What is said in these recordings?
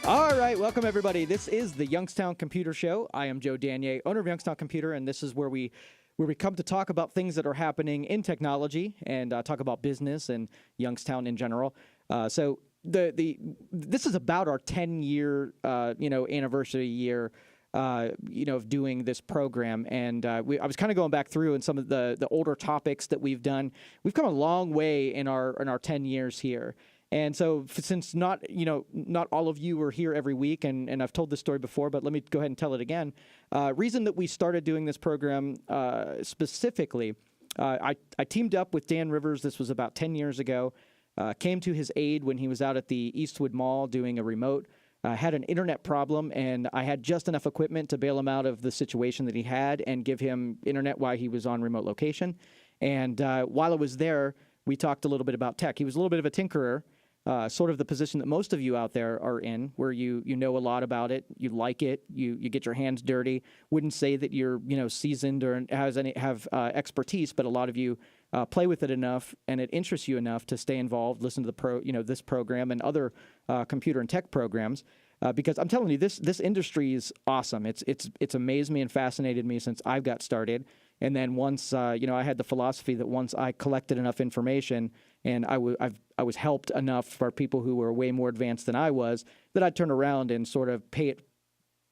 All right, welcome everybody. This is the Youngstown Computer Show. I am Joe Danier, owner of Youngstown Computer, and this is where we come to talk about things that are happening in technology and talk about business and Youngstown in general. So this is about our 10-year anniversary year of doing this program, and I was kind of going back through and some of the older topics that we've done. We've come a long way in our 10 years here. And so since not all of you are here every week, and I've told this story before, but let me go ahead and tell it again. Reason that we started doing this program specifically, I teamed up with Dan Rivers. This was about 10 years ago. Came to his aid when he was out at the Eastwood Mall doing a remote. Had an internet problem, and I had just enough equipment to bail him out of the situation that he had and give him internet while he was on remote location. And while I was there, we talked a little bit about tech. He was a little bit of a tinkerer. Sort of the position that most of you out there are in, where you know a lot about it, you like it, you get your hands dirty. Wouldn't say that you're seasoned or have expertise, but a lot of you play with it enough and it interests you enough to stay involved, listen to this program and other computer and tech programs. Because I'm telling you, this industry is awesome. It's amazed me and fascinated me since I've got started. And then once I had the philosophy that once I collected enough information and I was helped enough for people who were way more advanced than I was, that I'd turn around and sort of pay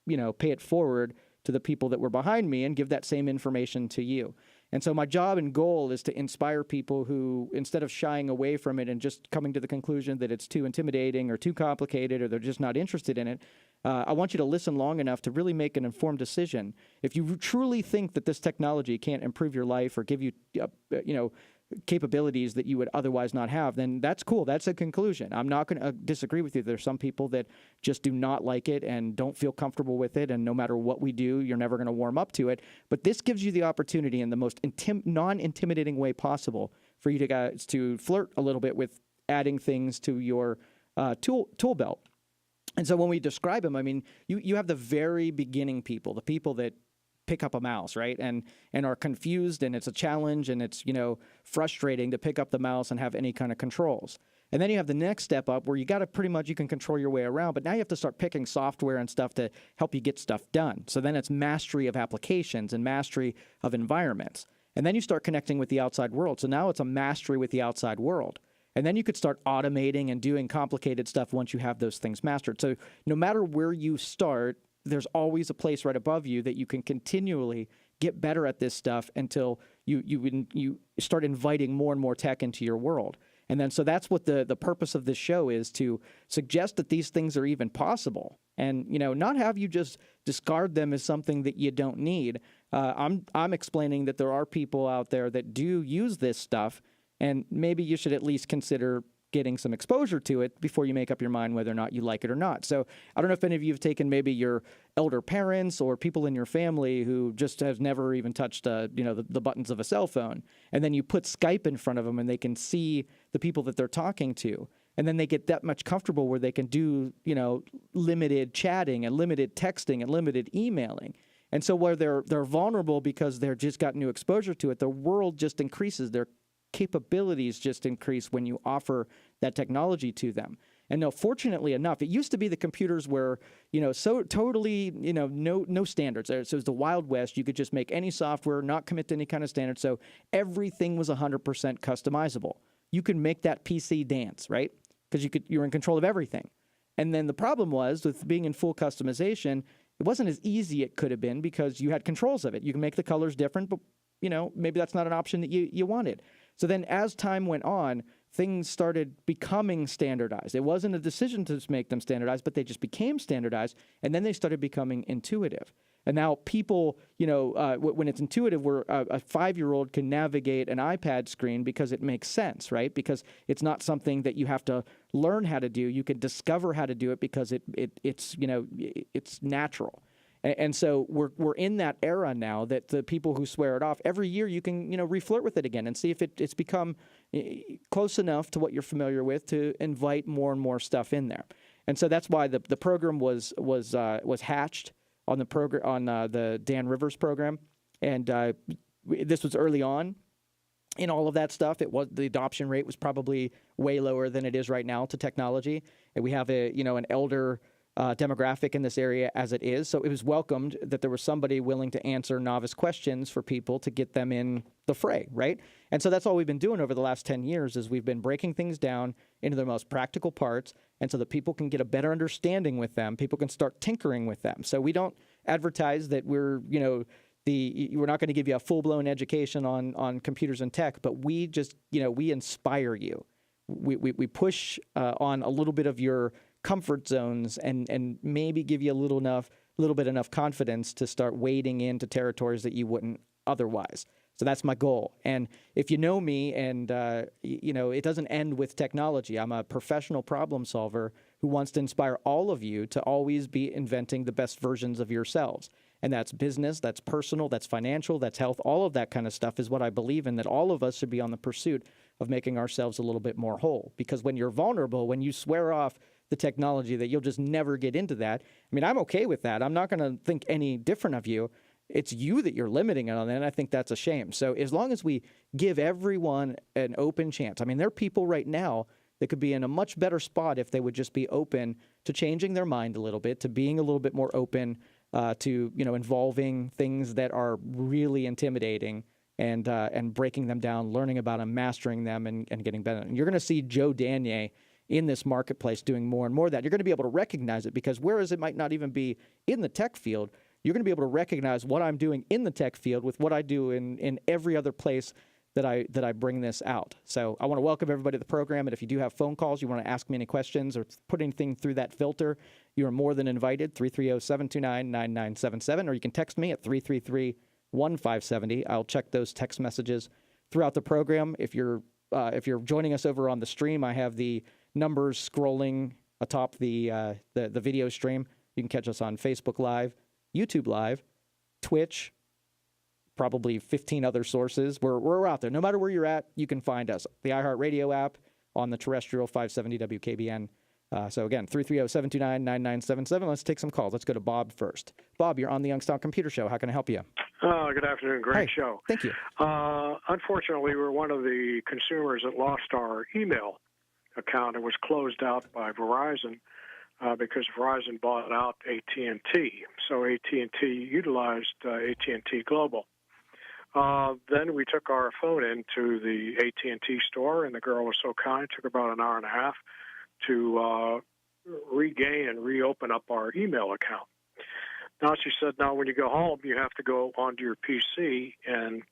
it forward to the people that were behind me and give that same information to you. And so my job and goal is to inspire people who, instead of shying away from it and just coming to the conclusion that it's too intimidating or too complicated or they're just not interested in it, I want you to listen long enough to really make an informed decision. If you truly think that this technology can't improve your life or give you, capabilities that you would otherwise not have, then that's cool. That's a conclusion. I'm not going to disagree with you. There's some people that just do not like it and don't feel comfortable with it, and no matter what we do, you're never going to warm up to it. But this gives you the opportunity in the most non-intimidating way possible for you guys to flirt a little bit with adding things to your tool belt. And so when we describe them, I mean, you have the very beginning people, the people that pick up a mouse, right? And are confused, and it's a challenge, and it's, frustrating to pick up the mouse and have any kind of controls. And then you have the next step up where you can control your way around, but now you have to start picking software and stuff to help you get stuff done. So then it's mastery of applications and mastery of environments. And then you start connecting with the outside world. So now it's a mastery with the outside world. And then you could start automating and doing complicated stuff once you have those things mastered. So no matter where you start, there's always a place right above you that you can continually get better at this stuff until you start inviting more and more tech into your world. And then so that's what the purpose of this show is, to suggest that these things are even possible, and not have you just discard them as something that you don't need. I'm explaining that there are people out there that do use this stuff, and maybe you should at least consider getting some exposure to it before you make up your mind whether or not you like it or not. So I don't know if any of you have taken maybe your elder parents or people in your family who just has never even touched the buttons of a cell phone, and then you put Skype in front of them and they can see the people that they're talking to, and then they get that much comfortable where they can do limited chatting and limited texting and limited emailing. And so where they're vulnerable because they're just got new exposure to it, the world just increases. Their capabilities just increase when you offer that technology to them. And no, fortunately enough, it used to be the computers were, so totally, no standards. So it was the Wild West. You could just make any software, not commit to any kind of standard. So everything was 100% customizable. You could make that PC dance, right? Because you're in control of everything. And then the problem was with being in full customization, it wasn't as easy it could have been because you had controls of it. You can make the colors different, but maybe that's not an option that you wanted. So then as time went on, things started becoming standardized. It wasn't a decision to just make them standardized, but they just became standardized, and then they started becoming intuitive. And now people, when it's intuitive, where a 5-year-old can navigate an iPad screen because it makes sense, right? Because it's not something that you have to learn how to do. You can discover how to do it because it's natural. And so we're in that era now that the people who swear it off, every year you can reflirt with it again and see if it's become close enough to what you're familiar with to invite more and more stuff in there. And so that's why the program was hatched on the Dan Rivers program, and this was early on in all of that stuff. The adoption rate was probably way lower than it is right now to technology, and we have an elder demographic in this area as it is. So it was welcomed that there was somebody willing to answer novice questions for people to get them in the fray, right? And so that's all we've been doing over the last 10 years is we've been breaking things down into their most practical parts, and so that people can get a better understanding with them. People can start tinkering with them. So we don't advertise that we're, we're not going to give you a full-blown education on computers and tech, but we just, we inspire you. We push on a little bit of your comfort zones and maybe give you a little bit enough confidence to start wading into territories that you wouldn't otherwise. So that's my goal. And if you know me, and it doesn't end with technology. I'm a professional problem solver who wants to inspire all of you to always be inventing the best versions of yourselves. And that's business, that's personal, that's financial, that's health. All of that kind of stuff is what I believe in, that all of us should be on the pursuit of making ourselves a little bit more whole. Because when you're vulnerable, when you swear off the technology that you'll just never get into that, I mean, I'm okay with that. I'm not going to think any different of you. It's you that you're limiting it on, and I think that's a shame. So as long as we give everyone an open chance, I mean, there are people right now that could be in a much better spot if they would just be open to changing their mind a little bit, to being a little bit more open to, involving things that are really intimidating and breaking them down, learning about them, mastering them, and getting better. And you're going to see Joe Danier in this marketplace doing more and more of that. You're going to be able to recognize it because whereas it might not even be in the tech field, you're going to be able to recognize what I'm doing in the tech field with what I do in every other place that I bring this out. So I want to welcome everybody to the program, and if you do have phone calls, you want to ask me any questions or put anything through that filter, you are more than invited, 330-729-9977, or you can text me at 333-1570. I'll check those text messages throughout the program. If you're joining us over on the stream, I have the numbers scrolling atop the video stream. You can catch us on Facebook Live, YouTube Live, Twitch, probably 15 other sources. We're out there. No matter where you're at, you can find us. The iHeartRadio app, on the terrestrial 570 WKBN. So again, 330-729-9977. Let's take some calls. Let's go to Bob first. Bob, you're on the Youngstown Computer Show. How can I help you? Good afternoon. Great show. Thank you. Unfortunately, we're one of the consumers that lost our email account. It was closed out by Verizon because Verizon bought out AT&T. So AT&T utilized AT&T Global. Then we took our phone into the AT&T store, and the girl was so kind. It took about an hour and a half to regain and reopen up our email account. Now she said, now when you go home, you have to go onto your PC and,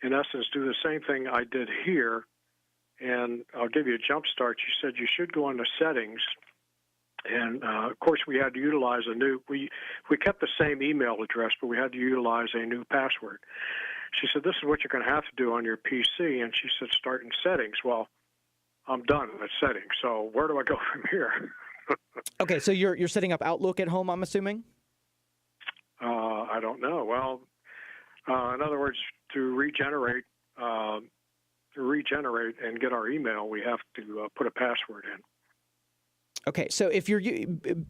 in essence, do the same thing I did here. And I'll give you a jump start. She said you should go into settings. And, of course, we had to utilize we kept the same email address, but we had to utilize a new password. She said, this is what you're going to have to do on your PC. And she said, start in settings. Well, I'm done with settings. So where do I go from here? Okay, so you're setting up Outlook at home, I'm assuming? I don't know. Well, in other words, to regenerate and get our email, we have to put a password in. Okay, so if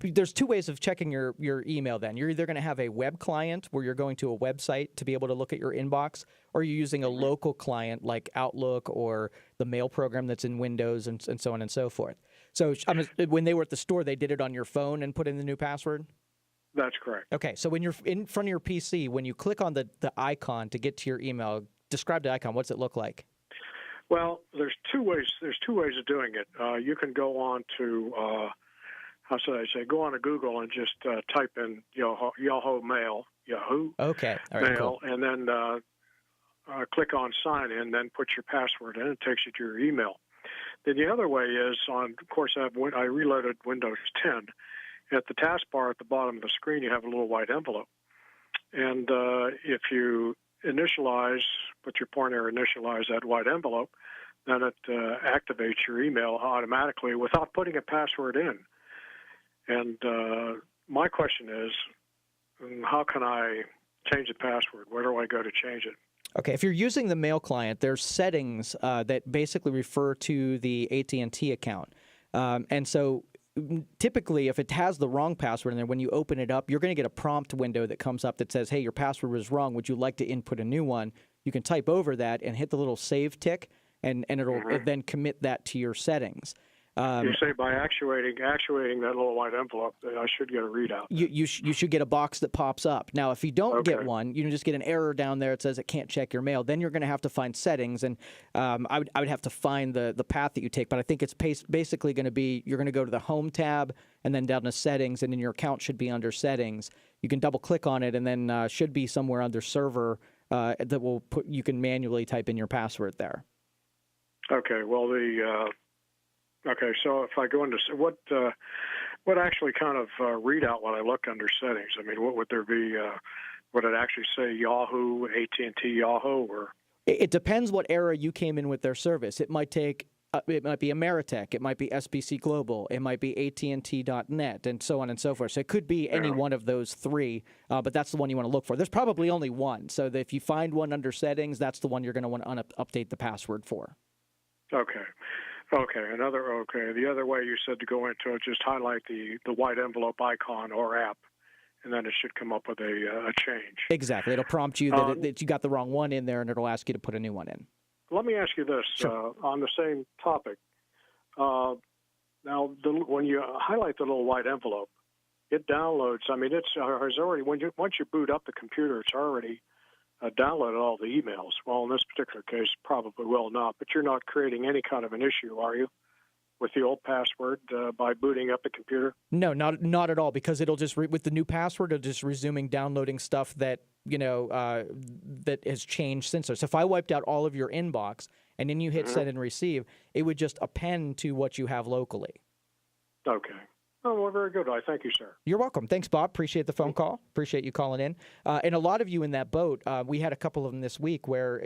there's two ways of checking your email then. You're either going to have a web client where you're going to a website to be able to look at your inbox, or you're using a local client like Outlook or the mail program that's in Windows and so on and so forth. So when they were at the store, they did it on your phone and put in the new password? That's correct. Okay, so when you're in front of your PC, when you click on the icon to get to your email, describe the icon. What's it look like? Well, there's two ways of doing it. You can go on to, go on to Google and just type in Yahoo Mail, Okay. All right, Mail, cool. and then click on Sign In, then put your password in. It takes you to your email. Then the other way is, of course, I reloaded Windows 10. At the taskbar at the bottom of the screen, you have a little white envelope. And if you put your pointer, initialize that white envelope, then it activates your email automatically without putting a password in. And my question is, how can I change the password? Where do I go to change it? Okay, if you're using the mail client, there's settings that basically refer to the AT&T account. And so typically, if it has the wrong password in there, when you open it up, you're going to get a prompt window that comes up that says, hey, your password was wrong. Would you like to input a new one? You can type over that and hit the little save tick, and it'll then commit that to your settings. You say by actuating that little white envelope, I should get a readout. You should get a box that pops up. Now, if you don't get Okay. one, you can just get an error down there that says it can't check your mail. Then you're going to have to find settings, and I would have to find the path that you take. But I think it's basically going to be you're going to go to the Home tab and then down to Settings, and then your account should be under Settings. You can double click on it, and then should be somewhere under Server that will you can manually type in your password there. Okay. Well, okay. So if I go into what actually kind of readout when I look under settings? I mean, what would there be? Would it actually say Yahoo, AT&T, Yahoo, or? It depends what era you came in with their service. It might take. It might be Ameritech. It might be SBC Global. It might be AT&T.net, and so on and so forth. So it could be any one of those three, but that's the one you want to look for. There's probably only one. So that if you find one under settings, that's the one you're going to want to update the password for. Okay. The other way you said to go into it, just highlight the white envelope icon or app, and then it should come up with a change. Exactly. It'll prompt you that you got the wrong one in there, and it'll ask you to put a new one in. Let me ask you this, Sure. On the same topic. Now, when you highlight the little white envelope, it downloads. I mean, it's already once you boot up the computer, it's already downloaded all the emails. Well, in this particular case, probably will not. But you're not creating any kind of an issue, are you, with the old password by booting up the computer? No, not at all, because it'll just with the new password, it'll just resuming downloading stuff that that has changed since. So if I wiped out all of your inbox and then you hit send and receive, it would just append to what you have locally. Okay. Oh, well, very good. I thank you, sir. You're welcome. Thanks, Bob. Appreciate the phone call. Appreciate you calling in. And a lot of you in that boat, we had a couple of them this week where,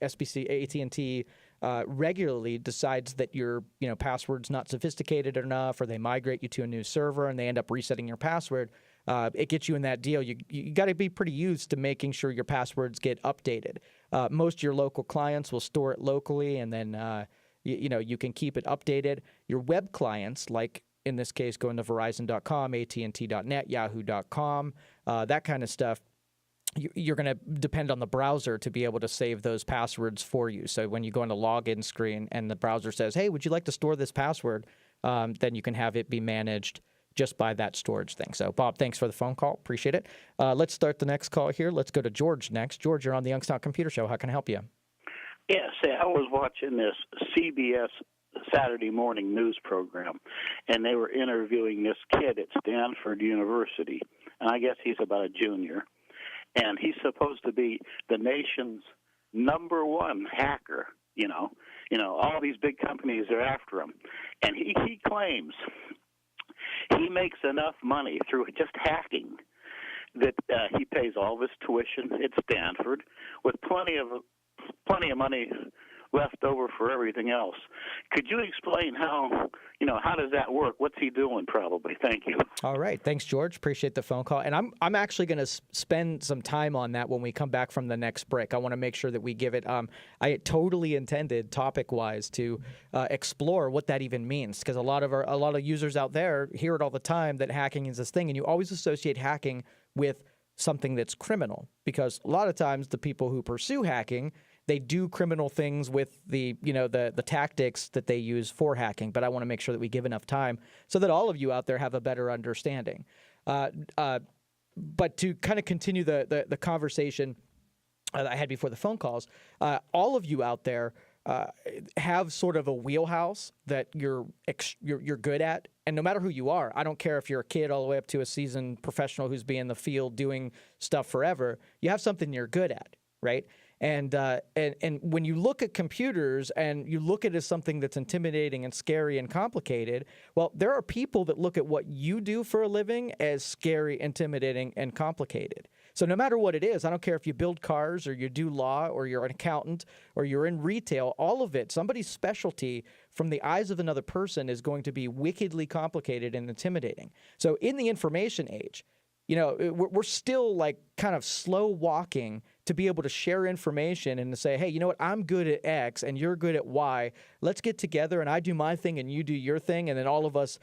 SBC, AT&T regularly decides that your, password's not sophisticated enough, or they migrate you to a new server and they end up resetting your password. It gets you in that deal. You got to be pretty used to making sure your passwords get updated. Most of your local clients will store it locally, and then, you can keep it updated. Your web clients, like in this case, going to Verizon.com, AT&T.net, Yahoo.com, that kind of stuff, you're going to depend on the browser to be able to save those passwords for you. So when you go on the login screen and the browser says, hey, would you like to store this password? Then you can have it be managed just by that storage thing. So, Bob, thanks for the phone call. Appreciate it. Let's start the next call here. Let's go to George next. George, you're on the Youngstown Computer Show. How can I help you? Yes, I was watching this CBS Saturday morning news program, and they were interviewing this kid at Stanford University, and I guess he's about a junior, and he's supposed to be the nation's number one hacker. All these big companies are after him, and he claims he makes enough money through just hacking that he pays all of his tuition at Stanford with plenty of money left over for everything else. Could you explain how does that work? What's he doing probably? Thank you. All right. Thanks, George. Appreciate the phone call. And I'm actually going to spend some time on that when we come back from the next break. I want to make sure that we give it I totally intended topic-wise to explore what that even means, because a lot of users out there hear it all the time that hacking is this thing, and you always associate hacking with something that's criminal, because a lot of times the people who pursue hacking, they do criminal things with the tactics that they use for hacking. But I want to make sure that we give enough time so that all of you out there have a better understanding. But to kind of continue the conversation that I had before the phone calls, all of you out there have sort of a wheelhouse that you're good at. And no matter who you are, I don't care if you're a kid all the way up to a seasoned professional who's been in the field doing stuff forever, you have something you're good at, right? And when you look at computers and you look at it as something that's intimidating and scary and complicated, well, there are people that look at what you do for a living as scary, intimidating, and complicated. So no matter what it is, I don't care if you build cars or you do law or you're an accountant or you're in retail, all of it, somebody's specialty from the eyes of another person is going to be wickedly complicated and intimidating. So in the information age, we're still like kind of slow walking to be able to share information and to say, hey, you know what, I'm good at X and you're good at Y. Let's get together and I do my thing and you do your thing, and then all of us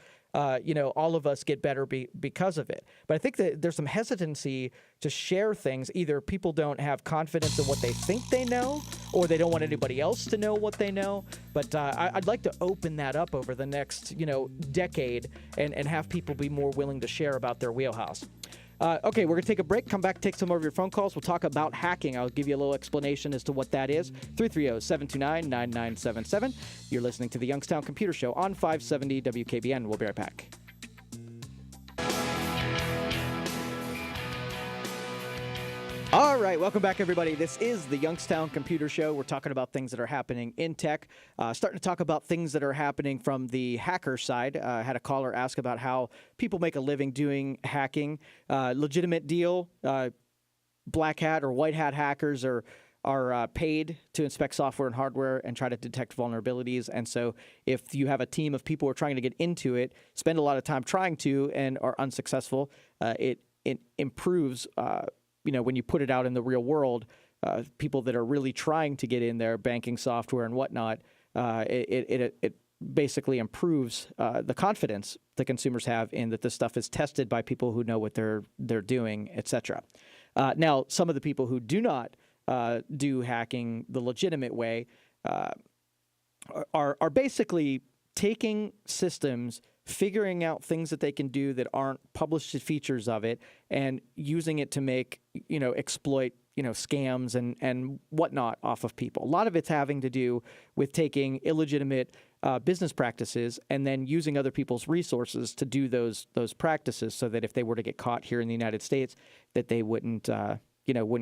get better because of it. But I think that there's some hesitancy to share things. Either people don't have confidence in what they think they know, or they don't want anybody else to know what they know. But I'd like to open that up over the next, decade and have people be more willing to share about their wheelhouse. Okay, we're going to take a break, come back, take some more of your phone calls. We'll talk about hacking. I'll give you a little explanation as to what that is. 330-729-9977. You're listening to the Youngstown Computer Show on 570 WKBN. We'll be right back. All right, welcome back, everybody. This is the Youngstown Computer Show. We're talking about things that are happening in tech. Starting to talk about things that are happening from the hacker side. I had a caller ask about how people make a living doing hacking. Legitimate deal. Black hat or white hat hackers are paid to inspect software and hardware and try to detect vulnerabilities. And so if you have a team of people who are trying to get into it, spend a lot of time trying to, and are unsuccessful, it improves when you put it out in the real world, people that are really trying to get in there, banking software and whatnot, it basically improves the confidence the consumers have in that this stuff is tested by people who know what they're doing, etc. Now, some of the people who do not do hacking the legitimate way are basically taking systems, figuring out things that they can do that aren't published features of it, and using it to make, exploit, scams and whatnot off of people. A lot of it's having to do with taking illegitimate business practices and then using other people's resources to do those practices, so that if they were to get caught here in the United States, that they wouldn't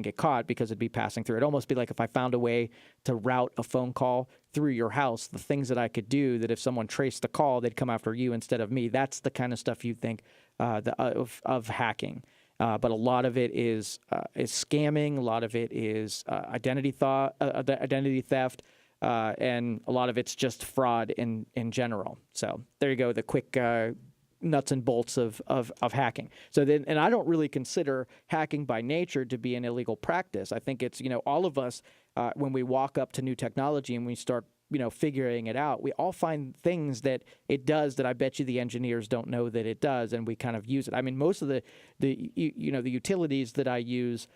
get caught because it'd be passing through. It'd almost be like if I found a way to route a phone call through your house, the things that I could do that if someone traced the call, they'd come after you instead of me. That's the kind of stuff you think of hacking. But a lot of it is scamming. A lot of it is identity theft, and a lot of it's just fraud in general. So there you go, the quick nuts and bolts of hacking. So then, and I don't really consider hacking by nature to be an illegal practice. I think it's, all of us, when we walk up to new technology and we start, figuring it out, we all find things that it does that I bet you the engineers don't know that it does, and we kind of use it. I mean, most of the utilities that I use,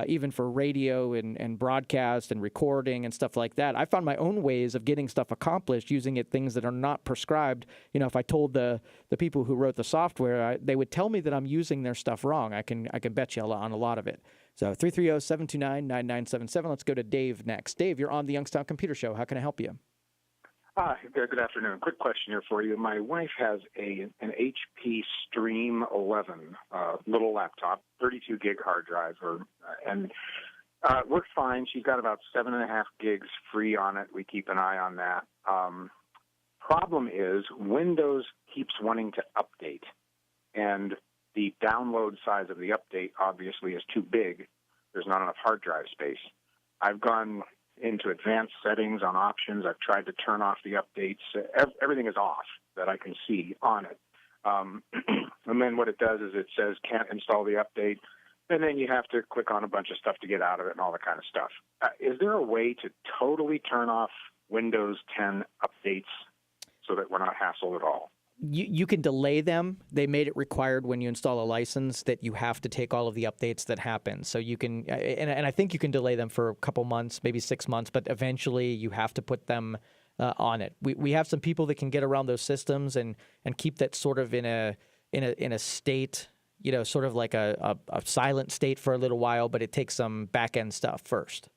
even for radio and broadcast and recording and stuff like that, I found my own ways of getting stuff accomplished using things that are not prescribed. If I told the people who wrote the software, they would tell me that I'm using their stuff wrong. I can bet you on a lot of it. So 330-729-9977. Let's go to Dave next. Dave, you're on the Youngstown Computer Show. How can I help you? Hi, good afternoon. Quick question here for you. My wife has an HP Stream 11 little laptop, 32 gig hard drive, and works fine. She's got about 7.5 gigs free on it. We keep an eye on that. Problem is Windows keeps wanting to update, and the download size of the update obviously is too big. There's not enough hard drive space. I've gone into advanced settings on options. I've tried to turn off the updates. Everything is off that I can see on it. And then what it does is it says can't install the update, and then you have to click on a bunch of stuff to get out of it and all that kind of stuff. Is there a way to totally turn off Windows 10 updates so that we're not hassled at all? You can delay them. They made it required when you install a license that you have to take all of the updates that happen. So you can, and I think you can delay them for a couple months, maybe 6 months, but eventually you have to put them on it. We have some people that can get around those systems and keep that sort of in a state, sort of like a silent state for a little while, but it takes some back end stuff first.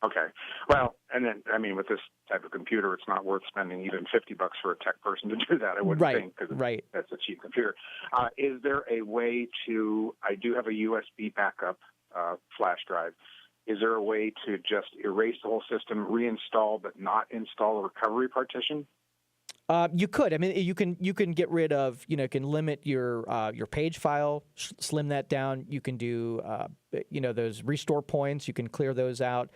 Okay. Well, and then, with this type of computer, it's not worth spending even $50 for a tech person to do that, I wouldn't think, because that's a cheap computer. Is there a way to, I do have a USB backup flash drive. Is there a way to just erase the whole system, reinstall, but not install a recovery partition? You could. You can get rid of, can limit your page file, slim that down. You can do, those restore points. You can clear those out.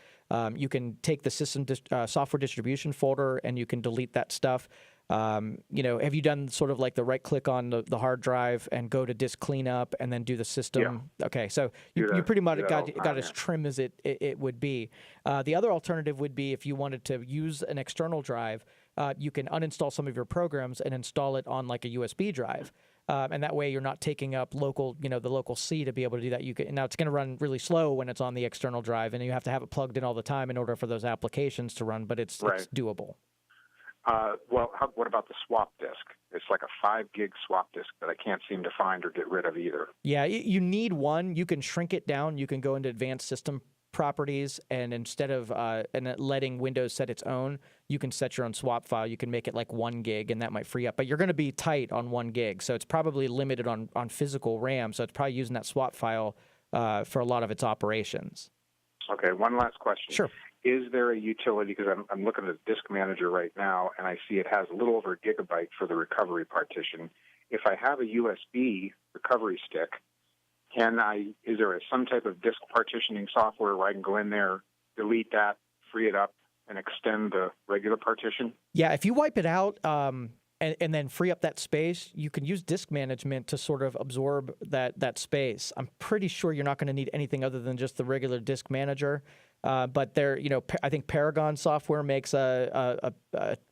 You can take the system software distribution folder and you can delete that stuff. Have you done sort of like the right click on the hard drive and go to disk cleanup and then do the system? Yeah. Okay, so you pretty much got as trim as it would be. The other alternative would be if you wanted to use an external drive, you can uninstall some of your programs and install it on like a USB drive. And that way you're not taking up the local C to be able to do that. Now it's going to run really slow when it's on the external drive, and you have to have it plugged in all the time in order for those applications to run, but it's doable. What about the swap disk? It's like a 5 gig swap disk that I can't seem to find or get rid of either. Yeah, you need one. You can shrink it down. You can go into advanced system properties, and instead of letting Windows set its own, you can set your own swap file. You can make it like 1 gig, and that might free up. But you're going to be tight on 1 gig, so it's probably limited on physical RAM. So it's probably using that swap file for a lot of its operations. Okay, one last question. Sure. Is there a utility, because I'm looking at Disk Manager right now, and I see it has a little over a gigabyte for the recovery partition. If I have a USB recovery stick, is there some type of disk partitioning software where I can go in there, delete that, free it up, and extend the regular partition? Yeah, if you wipe it out and then free up that space, you can use disk management to sort of absorb that space. I'm pretty sure you're not going to need anything other than just the regular disk manager. But I think Paragon software makes a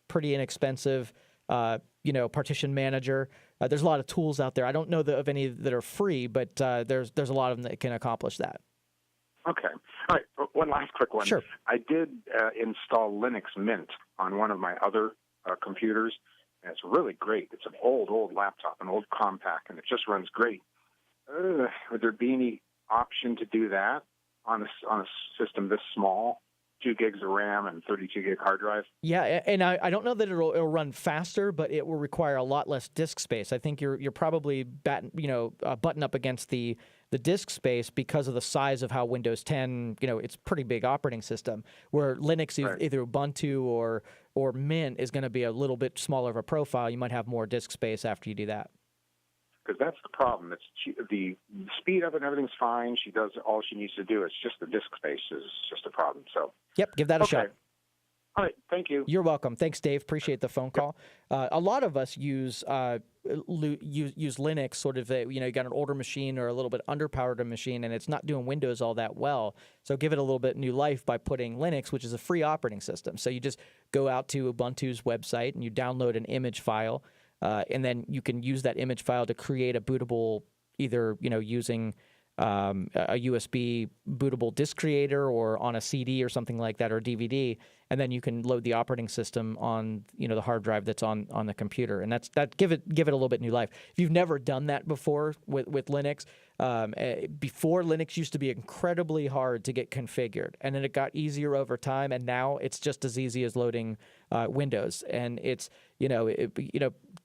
pretty inexpensive, partition manager. There's a lot of tools out there. I don't know of any that are free, but there's a lot of them that can accomplish that. Okay. All right. One last quick one. Sure. I did install Linux Mint on one of my other computers, and it's really great. It's an old laptop, an old compact, and it just runs great. Would there be any option to do that on a system this small? 2 gigs of RAM and 32 gig hard drive. Yeah, and I don't know that it'll run faster, but it will require a lot less disk space. I think you're probably button up against the disk space because of the size of how Windows 10, it's a pretty big operating system. Where Linux, either Ubuntu or Mint, is going to be a little bit smaller of a profile. You might have more disk space after you do that. Because that's the problem. The speed of it and everything's fine. She does all she needs to do. It's just the disk space is just a problem. So yep, give that a shot. All right, thank you. You're welcome. Thanks, Dave. Appreciate the phone call. A lot of us use Linux sort of, you got an older machine or a little bit underpowered machine, and it's not doing Windows all that well. So give it a little bit new life by putting Linux, which is a free operating system. So you just go out to Ubuntu's website and you download an image file. And then you can use that image file to create a bootable, either using a USB bootable disk creator or on a CD or something like that, or DVD, and then you can load the operating system on the hard drive that's on the computer, and that give it a little bit new life. If you've never done that before with Linux, before Linux used to be incredibly hard to get configured, and then it got easier over time, and now it's just as easy as loading Windows, and it's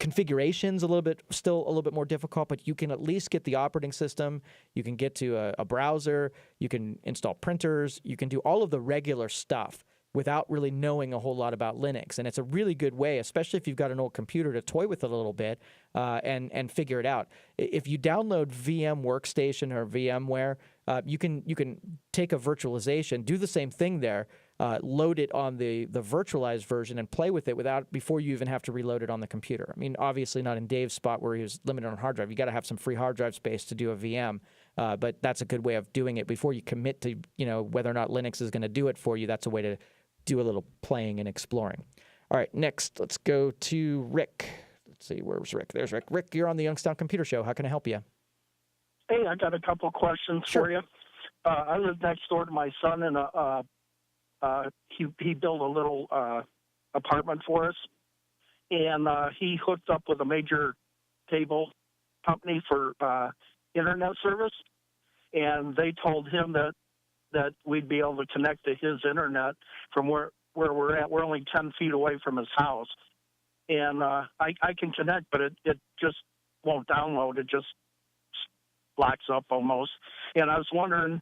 configuration's still a little bit more difficult, but you can at least get the operating system. You can get to a browser. You can install printers. You can do all of the regular stuff without really knowing a whole lot about Linux. And it's a really good way, especially if you've got an old computer, to toy with it a little bit and figure it out. If you download VM Workstation or VMware, you can take a virtualization, do the same thing there, load it on the virtualized version and play with it before you even have to reload it on the computer. I mean, obviously not in Dave's spot where he was limited on hard drive. You got to have some free hard drive space to do a VM, but that's a good way of doing it before you commit to whether or not Linux is going to do it for you. That's a way to do a little playing and exploring. All right, next let's go to Rick. Let's see, where's Rick? There's Rick. Rick, you're on the Youngstown Computer Show. How can I help you? Hey, I got a couple of questions for you. I live next door to my son, and he built a little apartment for us, and he hooked up with a major cable company for internet service, and they told him that we'd be able to connect to his internet from where we're at. We're only 10 feet away from his house, and I can connect, but it just won't download. It just locks up almost. And I was wondering,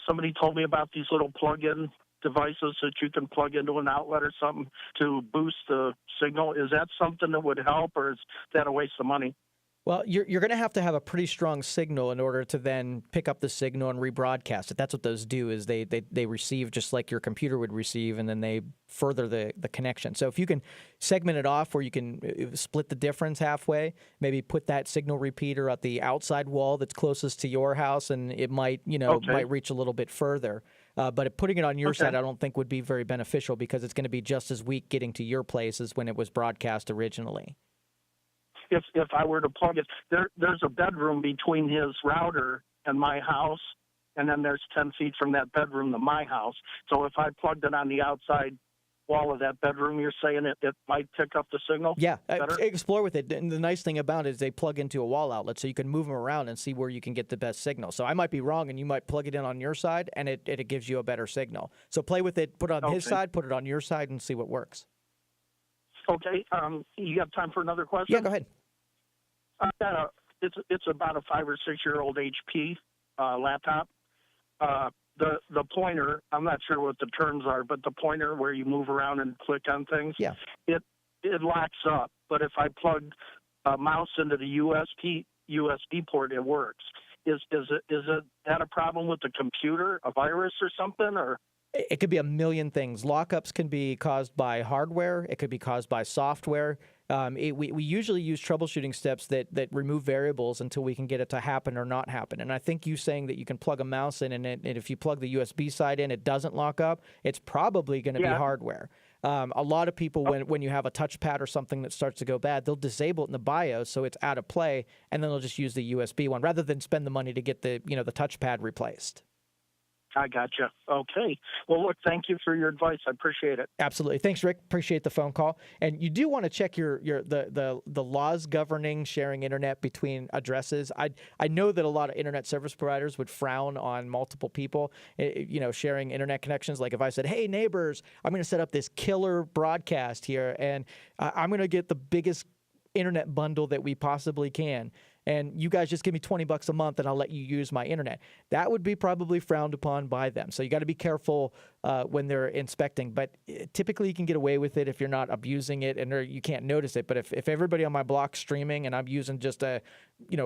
somebody told me about these little plug-in devices that you can plug into an outlet or something to boost the signal. Is that something that would help, or is that a waste of money? Well, you're going to have a pretty strong signal in order to then pick up the signal and rebroadcast it. That's what those do is they receive just like your computer would receive, and then they further the connection. So if you can segment it off where you can split the difference halfway, maybe put that signal repeater at the outside wall that's closest to your house, and it might, might reach a little bit further. But putting it on your side, I don't think would be very beneficial because it's going to be just as weak getting to your place as when it was broadcast originally. If I were to plug it, there's a bedroom between his router and my house, and then there's 10 feet from that bedroom to my house. So if I plugged it on the outside wall of that bedroom, you're saying it might pick up the signal? Yeah, better? Explore with it. And the nice thing about it is they plug into a wall outlet, so you can move them around and see where you can get the best signal. So I might be wrong, and you might plug it in on your side, and it gives you a better signal. So play with it, put it on his side, put it on your side, and see what works. Okay. You have time for another question? Yeah, go ahead. It's about a 5 or 6 year old HP laptop. The pointer, I'm not sure what the terms are, but the pointer where you move around and click on things, it locks up. But if I plug a mouse into the USB port, it works. Is that a problem with the computer, a virus or something, or? It could be a million things. Lockups can be caused by hardware. It could be caused by software. We usually use troubleshooting steps that remove variables until we can get it to happen or not happen. And I think you saying that you can plug a mouse in and if you plug the USB side in, it doesn't lock up, it's probably going to be hardware. A lot of people, when you have a touchpad or something that starts to go bad, they'll disable it in the BIOS so it's out of play, and then they'll just use the USB one rather than spend the money to get the touchpad replaced. I gotcha. Okay. Well, look, thank you for your advice. I appreciate it. Absolutely. Thanks, Rick. Appreciate the phone call. And you do want to check the laws governing sharing internet between addresses. I know that a lot of internet service providers would frown on multiple people, sharing internet connections. Like if I said, hey, neighbors, I'm going to set up this killer broadcast here, and I'm going to get the biggest internet bundle that we possibly can, and you guys just give me $20 a month and I'll let you use my internet. That would be probably frowned upon by them. So you got to be careful when they're inspecting. But typically you can get away with it if you're not abusing it and you can't notice it. But if everybody on my block's streaming and I'm using just a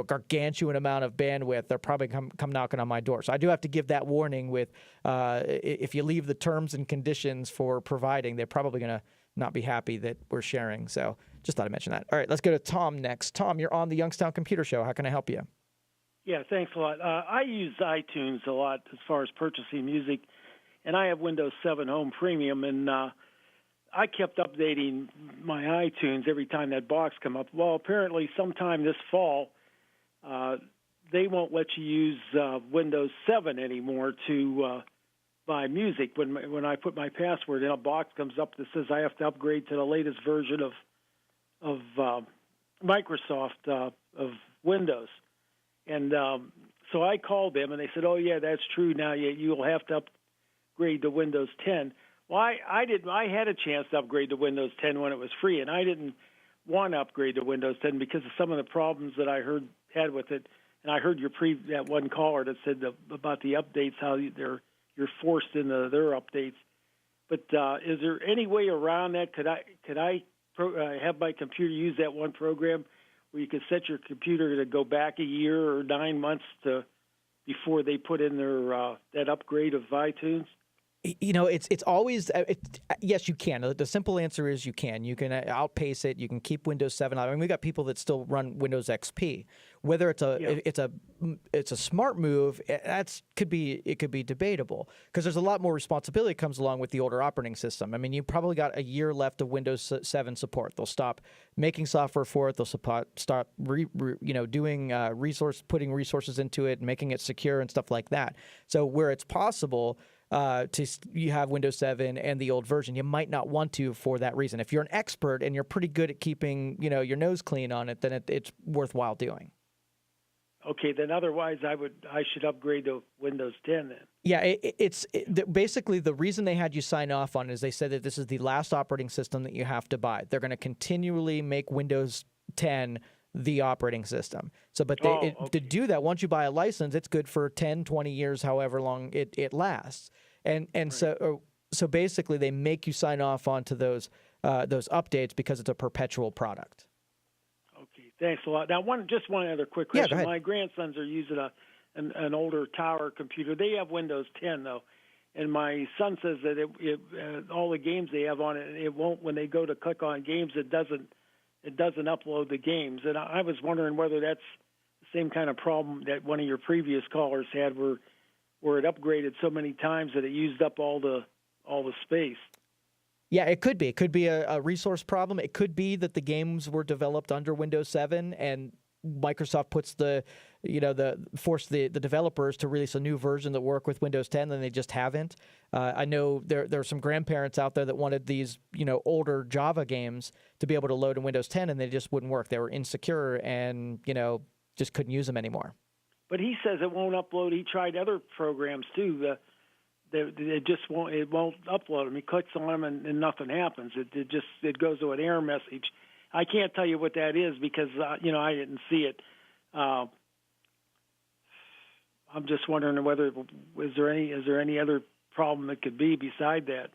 gargantuan amount of bandwidth, they're probably come knocking on my door. So I do have to give that warning with if you leave the terms and conditions for providing, they're probably going to not be happy that we're sharing. So just thought I'd mention that. All right, let's go to Tom next. Tom, you're on the Youngstown Computer Show. How can I help you? Yeah, thanks a lot. I use iTunes a lot as far as purchasing music, and I have Windows 7 Home Premium, and I kept updating my iTunes every time that box come up. Well, apparently sometime this fall, they won't let you use Windows 7 anymore to buy music. When I put my password in, a box comes up that says I have to upgrade to the latest version of Microsoft of Windows. And so I called them, and they said, oh, yeah, that's true. Now you'll have to upgrade to Windows 10. Well, I didn't. I had a chance to upgrade to Windows 10 when it was free, and I didn't want to upgrade to Windows 10 because of some of the problems that I had with it. And I heard that one caller that said about the updates, how you're forced into their updates. But is there any way around that? Could I have my computer use that one program where you can set your computer to go back a year or 9 months before they put in their that upgrade of iTunes? It's always yes, you can. The simple answer is you can. You can outpace it. You can keep Windows 7. I mean, we got people that still run Windows XP. Whether it's a smart move, it could be debatable because there's a lot more responsibility that comes along with the older operating system. I mean, you probably got a year left of Windows 7 support. They'll stop making software for it. They'll stop doing putting resources into it, making it secure and stuff like that. So where it's possible. You have Windows 7 and the old version. You might not want to for that reason. If you're an expert and you're pretty good at keeping your nose clean on it, then it's worthwhile doing. Okay, then otherwise I should upgrade to Windows 10 then. Yeah, basically the reason they had you sign off on it is they said that this is the last operating system that you have to buy. They're going to continually make Windows 10 the operating system. So, but to do that, once you buy a license, it's good for 10, 20 years, however long it lasts. And right. So basically they make you sign off onto those updates because it's a perpetual product. Okay, Thanks a lot. Now, just one other quick Yeah, question. go ahead. My grandsons are using an older tower computer. They have Windows 10 though, and my son says that all the games they have on it, it won't. When they go to click on games, it doesn't upload the games. And I was wondering whether that's the same kind of problem that one of your previous callers had, where it upgraded so many times that it used up all the space. Yeah, it could be. It could be a resource problem. It could be that the games were developed under Windows 7 and Microsoft puts force the developers to release a new version that work with Windows 10, and they just haven't. I know there are some grandparents out there that wanted these older Java games to be able to load in Windows 10, and they just wouldn't work. They were insecure and just couldn't use them anymore. But he says it won't upload. He tried other programs too. It just won't. It won't upload them. He clicks on them and nothing happens. It goes to an error message. I can't tell you what that is because I didn't see it. I'm just wondering whether is there any other problem that could be beside that.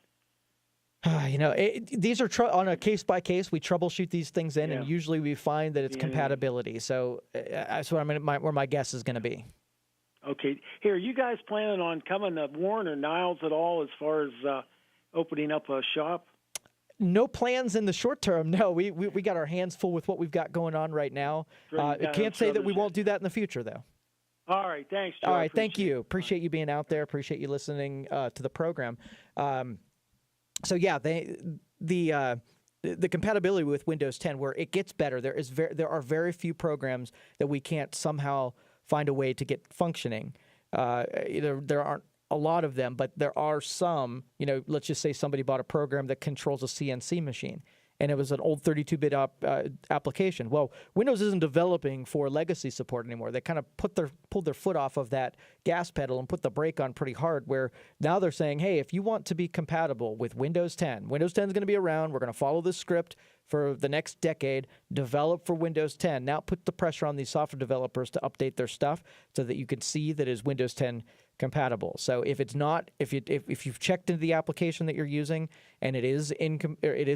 These are on a case by case. We troubleshoot these things in, and usually we find that it's compatibility. So that's what where my guess is going to be. Okay. Here, you guys planning on coming to Warren or Niles at all as far as opening up a shop? No plans in the short term. No, we got our hands full with what we've got going on right now. I can't say that we won't do that in the future, though. All right. Thanks, Joe. All right. Thank you. Appreciate you being out there. Appreciate you listening to the program. So yeah, the compatibility with Windows 10, where it gets better. There are very few programs that we can't somehow find a way to get functioning. There aren't a lot of them, but there are some. Let's just say somebody bought a program that controls a CNC machine, and it was an old 32-bit application. Well, Windows isn't developing for legacy support anymore. They kind of pulled their foot off of that gas pedal and put the brake on pretty hard, where now they're saying, hey, if you want to be compatible with Windows 10, Windows 10 is going to be around. We're going to follow this script for the next decade, develop for Windows 10. Now put the pressure on these software developers to update their stuff so that you can see that it is Windows 10 compatible. So if it's not, if you've checked into the application that you're using and it is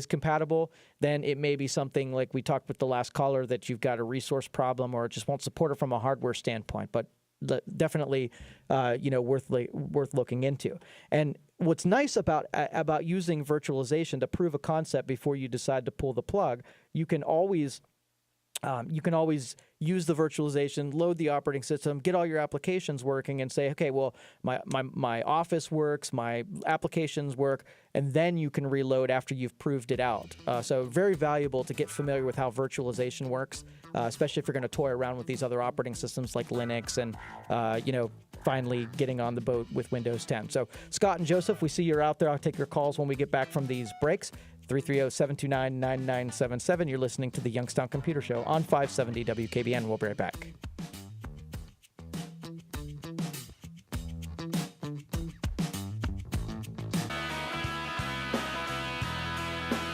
compatible, then it may be something like we talked with the last caller, that you've got a resource problem or it just won't support it from a hardware standpoint. But definitely, worth looking into. And what's nice about using virtualization to prove a concept before you decide to pull the plug, you can always use the virtualization, load the operating system, get all your applications working, and say, okay, well, my Office works, my applications work, and then you can reload after you've proved it out. So very valuable to get familiar with how virtualization works, especially if you're going to toy around with these other operating systems like Linux and, finally getting on the boat with Windows 10. So Scott and Joseph, we see you're out there. I'll take your calls when we get back from these breaks. 330-729-9977. You're listening to the Youngstown Computer Show on 570 WKBN. We'll be right back.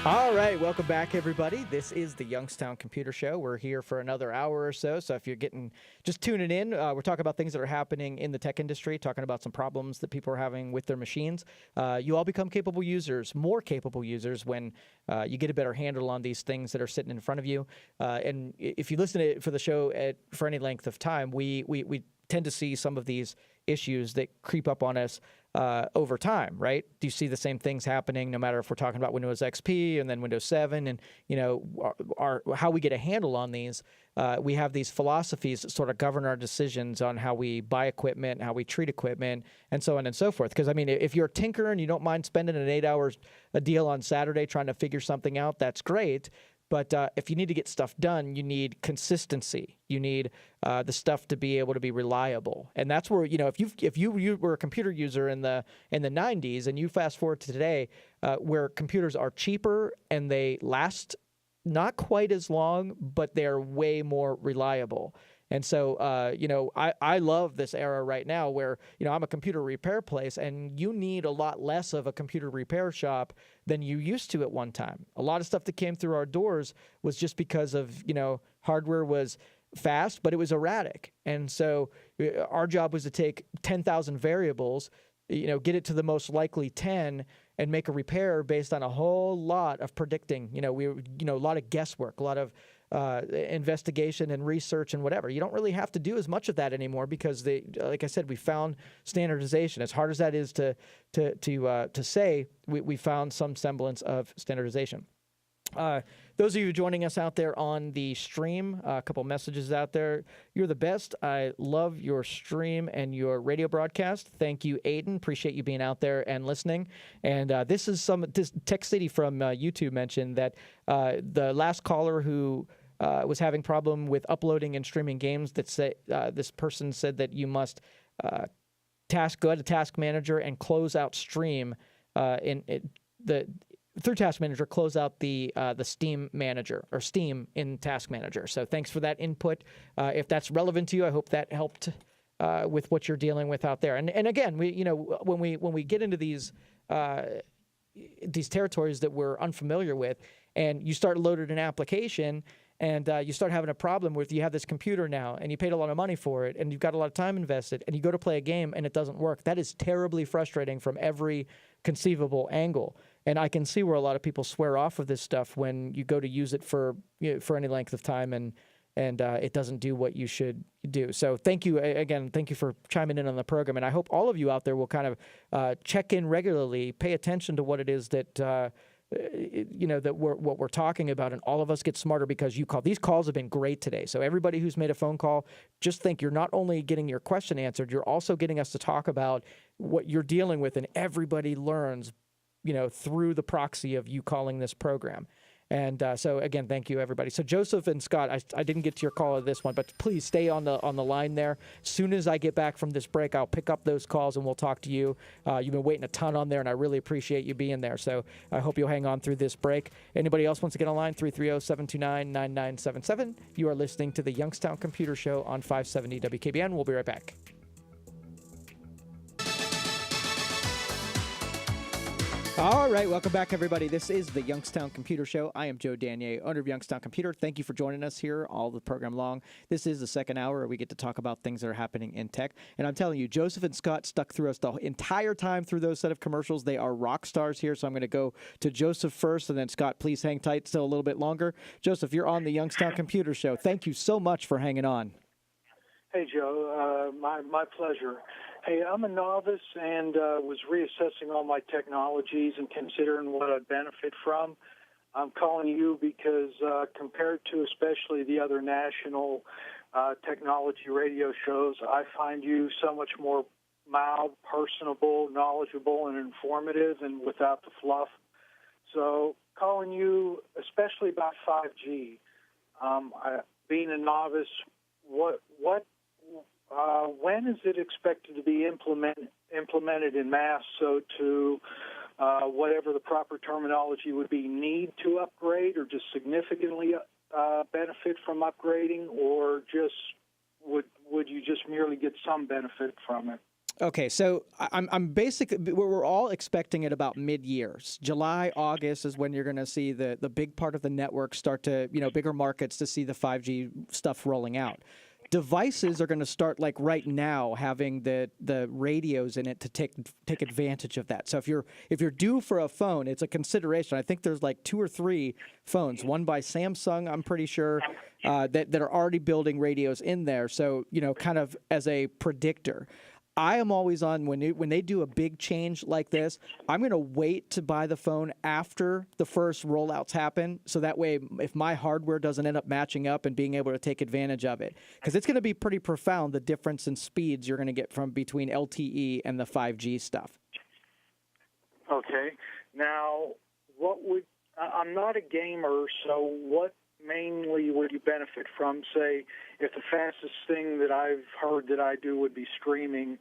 All right, welcome back, everybody. This is the Youngstown Computer Show. We're here for another hour or so. So if you're just tuning in, we're talking about things that are happening in the tech industry, talking about some problems that people are having with their machines. You all become capable users, more capable users, when you get a better handle on these things that are sitting in front of you. And if you listen to it for the show for any length of time, we tend to see some of these issues that creep up on us over time, right? Do you see the same things happening no matter if we're talking about Windows XP and then Windows 7 and, how we get a handle on these? We have these philosophies that sort of govern our decisions on how we buy equipment, how we treat equipment, and so on and so forth. Because, if you're a tinkerer and you don't mind spending an 8 hours a deal on Saturday trying to figure something out, that's great. But if you need to get stuff done, you need consistency. You need the stuff to be able to be reliable, and that's where if you were a computer user in the 90s and you fast forward to today, where computers are cheaper and they last not quite as long, but they're way more reliable. And so, I love this era right now where, I'm a computer repair place and you need a lot less of a computer repair shop than you used to at one time. A lot of stuff that came through our doors was just because of, hardware was fast, but it was erratic. And so our job was to take 10,000 variables, get it to the most likely 10 and make a repair based on a whole lot of predicting. A lot of guesswork, a lot of investigation and research and whatever. You don't really have to do as much of that anymore because like I said, we found standardization. As hard as that is to say, we found some semblance of standardization. Those of you joining us out there on the stream, a couple messages out there. You're the best. I love your stream and your radio broadcast. Thank you, Aiden. Appreciate you being out there and listening. And this Tech City from YouTube mentioned that the last caller who was having problem with uploading and streaming games, this person said that you must go to Task Manager and close out stream through Task Manager, close out the Steam Manager or Steam in Task Manager. So thanks for that input. If that's relevant to you, I hope that helped with what you're dealing with out there. And again, when we get into these territories that we're unfamiliar with, and you start loading an application, and you start having a problem with you have this computer now, and you paid a lot of money for it, and you've got a lot of time invested, and you go to play a game and it doesn't work. That is terribly frustrating from every conceivable angle. And I can see where a lot of people swear off of this stuff when you go to use it for any length of time and it doesn't do what you should do. So thank you again. Thank you for chiming in on the program. And I hope all of you out there will kind of check in regularly, pay attention to what it is that what we're talking about, and all of us get smarter because you call. These calls have been great today. So everybody who's made a phone call, just think you're not only getting your question answered, you're also getting us to talk about what you're dealing with, and everybody learns through the proxy of you calling this program. And so again, thank you, everybody. So Joseph and Scott, I didn't get to your call of this one, but please stay on the line there. As soon as I get back from this break, I'll pick up those calls and we'll talk to you. You've been waiting a ton on there, and I really appreciate you being there. So I hope you'll hang on through this break. Anybody else wants to get on line? 330-729-9977. You are listening to the Youngstown Computer Show on 570 WKBN. We'll be right back. All right, welcome back, everybody. This is the Youngstown Computer Show. I am Joe Danier, owner of Youngstown Computer. Thank you for joining us here all the program long. This is the second hour where we get to talk about things that are happening in tech. And I'm telling you, Joseph and Scott stuck through us the entire time through those set of commercials. They are rock stars here, so I'm going to go to Joseph first, and then Scott, please hang tight still a little bit longer. Joseph, you're on the Youngstown Computer Show. Thank you so much for hanging on. Hey, Joe. My pleasure. Hey, I'm a novice and was reassessing all my technologies and considering what I'd benefit from. I'm calling you because compared to especially the other national technology radio shows, I find you so much more mild, personable, knowledgeable, and informative and without the fluff. So calling you especially about 5G. Being a novice, when is it expected to be implemented in mass? So to whatever the proper terminology would be, need to upgrade, or just significantly benefit from upgrading, or just would you just merely get some benefit from it? Okay, so I'm basically, we're all expecting it about mid-year. July, August is when you're going to see the big part of the network start to, bigger markets to see the 5G stuff rolling out. Devices are going to start like right now having the radios in it to take advantage of that. So if you're due for a phone, it's a consideration. I think there's like 2 or 3 phones, one by Samsung, I'm pretty sure, that are already building radios in there. So, kind of as a predictor. I am always on when they do a big change like this, I'm going to wait to buy the phone after the first rollouts happen. So that way, if my hardware doesn't end up matching up and being able to take advantage of it, because it's going to be pretty profound, the difference in speeds you're going to get from between LTE and the 5G stuff. Okay. Now, I'm not a gamer, so what mainly would you benefit from? Say, if the fastest thing that I've heard that I do would be streaming,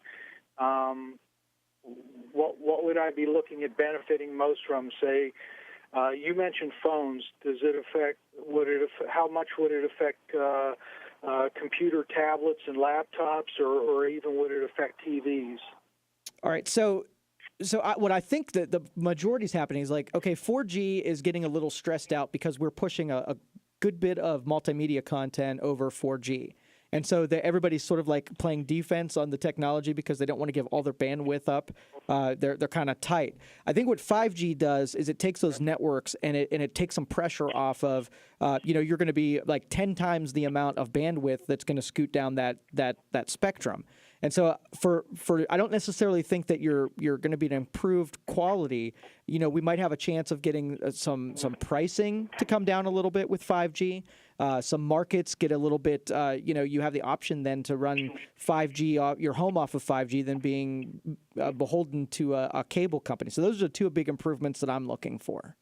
what would I be looking at benefiting most from? Say, you mentioned phones. Does it affect? How much would it affect computer tablets and laptops, or even would it affect TVs? All right, so what I think that the majority is happening is like, okay, 4G is getting a little stressed out because we're pushing a good bit of multimedia content over 4G. And so everybody's sort of like playing defense on the technology because they don't want to give all their bandwidth up. They're kind of tight. I think what 5G does is it takes those networks and it takes some pressure off of, you're going to be like 10 times the amount of bandwidth that's going to scoot down that spectrum. And so for I don't necessarily think that you're going to be an improved quality. We might have a chance of getting some pricing to come down a little bit with 5G. Some markets get a little bit, you have the option then to run 5G, your home off of 5G than being beholden to a cable company. So those are the two big improvements that I'm looking for.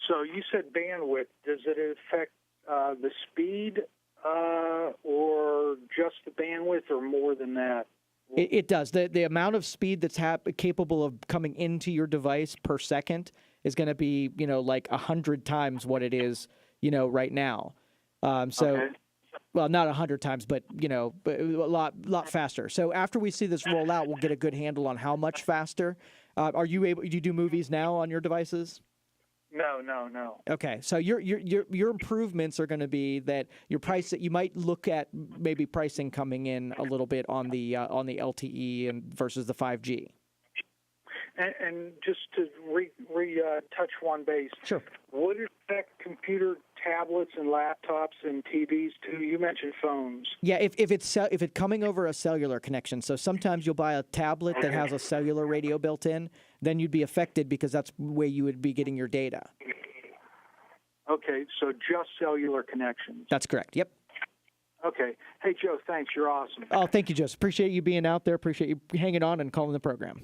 So you said bandwidth. Does it affect the speed or just the bandwidth or more than that? It does. The amount of speed that's capable of coming into your device per second is going to be, like 100 times what it is, right now. Okay. Well, not 100 times, but a lot faster. So after we see this roll out, we'll get a good handle on how much faster. Do you do movies now on your devices? No. Okay, so your improvements are going to be that your price that you might look at maybe pricing coming in a little bit on the LTE and versus the 5G. And just to touch one base, sure. Would it affect computer, tablets, and laptops and TVs too? You mentioned phones. Yeah, if it's coming over a cellular connection. So sometimes you'll buy a tablet that has a cellular radio built in. Then you'd be affected because that's the way you would be getting your data. Okay, so just cellular connections. That's correct. Yep. Okay. Hey, Joe, thanks. You're awesome. Oh, thank you, Joseph. Appreciate you being out there. Appreciate you hanging on and calling the program.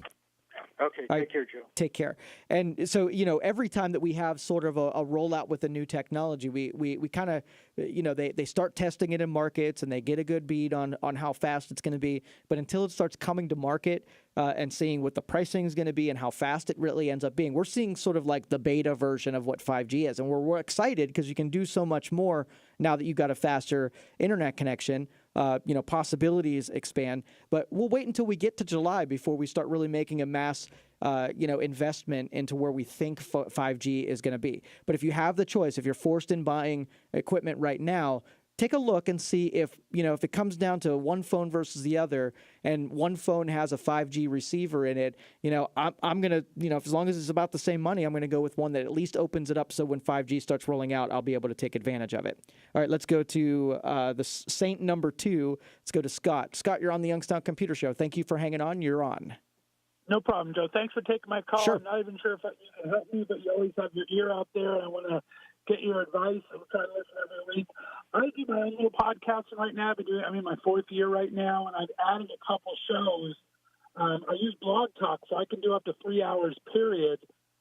Okay, take care, Joe. Take care. And so, every time that we have sort of a rollout with a new technology, we kind of, they start testing it in markets and they get a good bead on how fast it's going to be. But until it starts coming to market and seeing what the pricing is going to be and how fast it really ends up being, we're seeing sort of like the beta version of what 5G is. And we're excited because you can do so much more now that you've got a faster internet connection. Possibilities expand, but we'll wait until we get to July before we start really making a mass, investment into where we think 5G is going to be. But if you have the choice, if you're forced in buying equipment right now, take a look and see if it comes down to one phone versus the other and one phone has a 5G receiver in it, I'm going to, as long as it's about the same money, I'm going to go with one that at least opens it up so when 5G starts rolling out, I'll be able to take advantage of it. All right, let's go to the Saint number 2. Let's go to Scott. Scott, you're on the Youngstown Computer Show. Thank you for hanging on. You're on. No problem, Joe. Thanks for taking my call. Sure. I'm not even sure if you can help me, but you always have your ear out there, and I want to get your advice. I'm trying to listen every week. I do my own little podcasting right now. I'm in my 4th year right now, and I've added a couple shows. I use Blog Talk, so I can do up to 3 hours, period.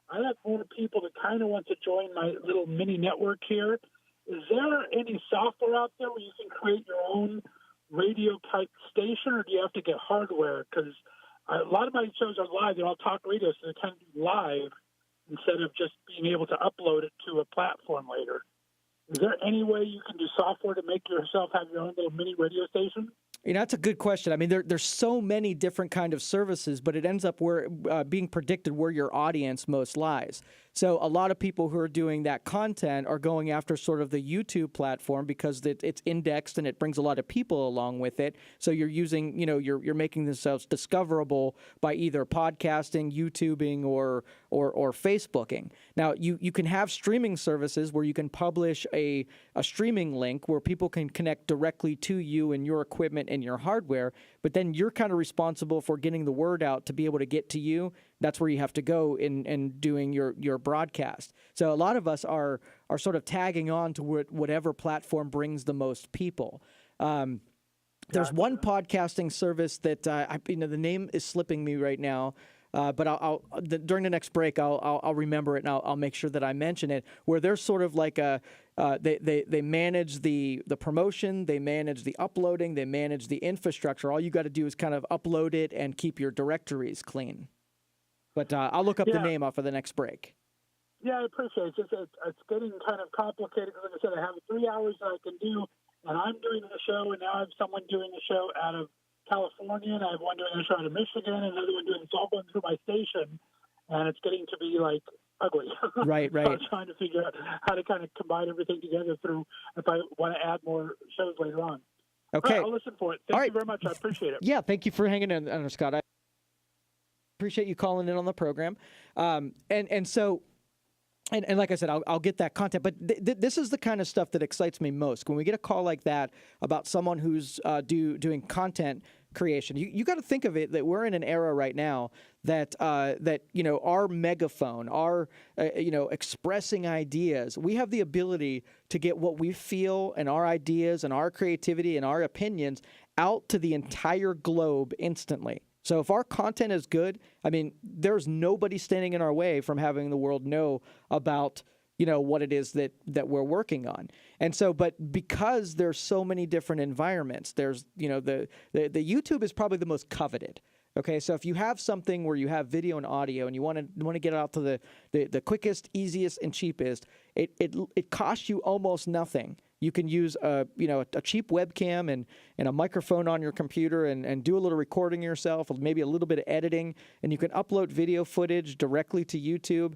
I have more people that kind of want to join my little mini network here. Is there any software out there where you can create your own radio-type station, or do you have to get hardware? Because a lot of my shows are live. They're all talk radio, so they kind of do live instead of just being able to upload it to a platform later. Is there any way you can do software to make yourself have your own little mini radio station? That's a good question. I mean, there's so many different kind of services, but it ends up being predicted where your audience most lies. So a lot of people who are doing that content are going after sort of the YouTube platform because it's indexed and it brings a lot of people along with it. So you're using, you're making themselves discoverable by either podcasting, YouTubing, or Facebooking. Now you can have streaming services where you can publish a streaming link where people can connect directly to you and your equipment and your hardware, but then you're kind of responsible for getting the word out to be able to get to you. That's where you have to go in doing your broadcast. So a lot of us are sort of tagging on to whatever platform brings the most people. There's one podcasting service that the name is slipping me right now. But during the next break, I'll remember it and I'll make sure that I mention it. Where they're sort of like they manage the promotion, they manage the uploading, they manage the infrastructure. All you got to do is kind of upload it and keep your directories clean. But I'll look up the name off of the next break. Yeah, I appreciate it. It's getting kind of complicated because, like I said, I have 3 hours that I can do, and I'm doing the show, and now I have someone doing the show out of California, and I have one doing a show out of Michigan, and another one doing it's all going through my station, and it's getting to be like ugly. Right. So I'm trying to figure out how to kind of combine everything together through if I want to add more shows later on. Okay. I'll listen for it. Thank you very much. I appreciate it. Yeah, thank you for hanging in, Scott. I appreciate you calling in on the program. And so, like I said, I'll get that content. But this is the kind of stuff that excites me most. When we get a call like that about someone who's doing content creation, you got to think of it that we're in an era right now that our megaphone, our expressing ideas, we have the ability to get what we feel and our ideas and our creativity and our opinions out to the entire globe instantly. So if our content is good, I mean, there's nobody standing in our way from having the world know about, what it is that we're working on. And so, but because there's so many different environments, there's, the YouTube is probably the most coveted. Okay, so if you have something where you have video and audio and you want to get it out to the quickest, easiest, and cheapest, it costs you almost nothing. You can use a cheap webcam and a microphone on your computer and do a little recording yourself, maybe a little bit of editing, and you can upload video footage directly to YouTube.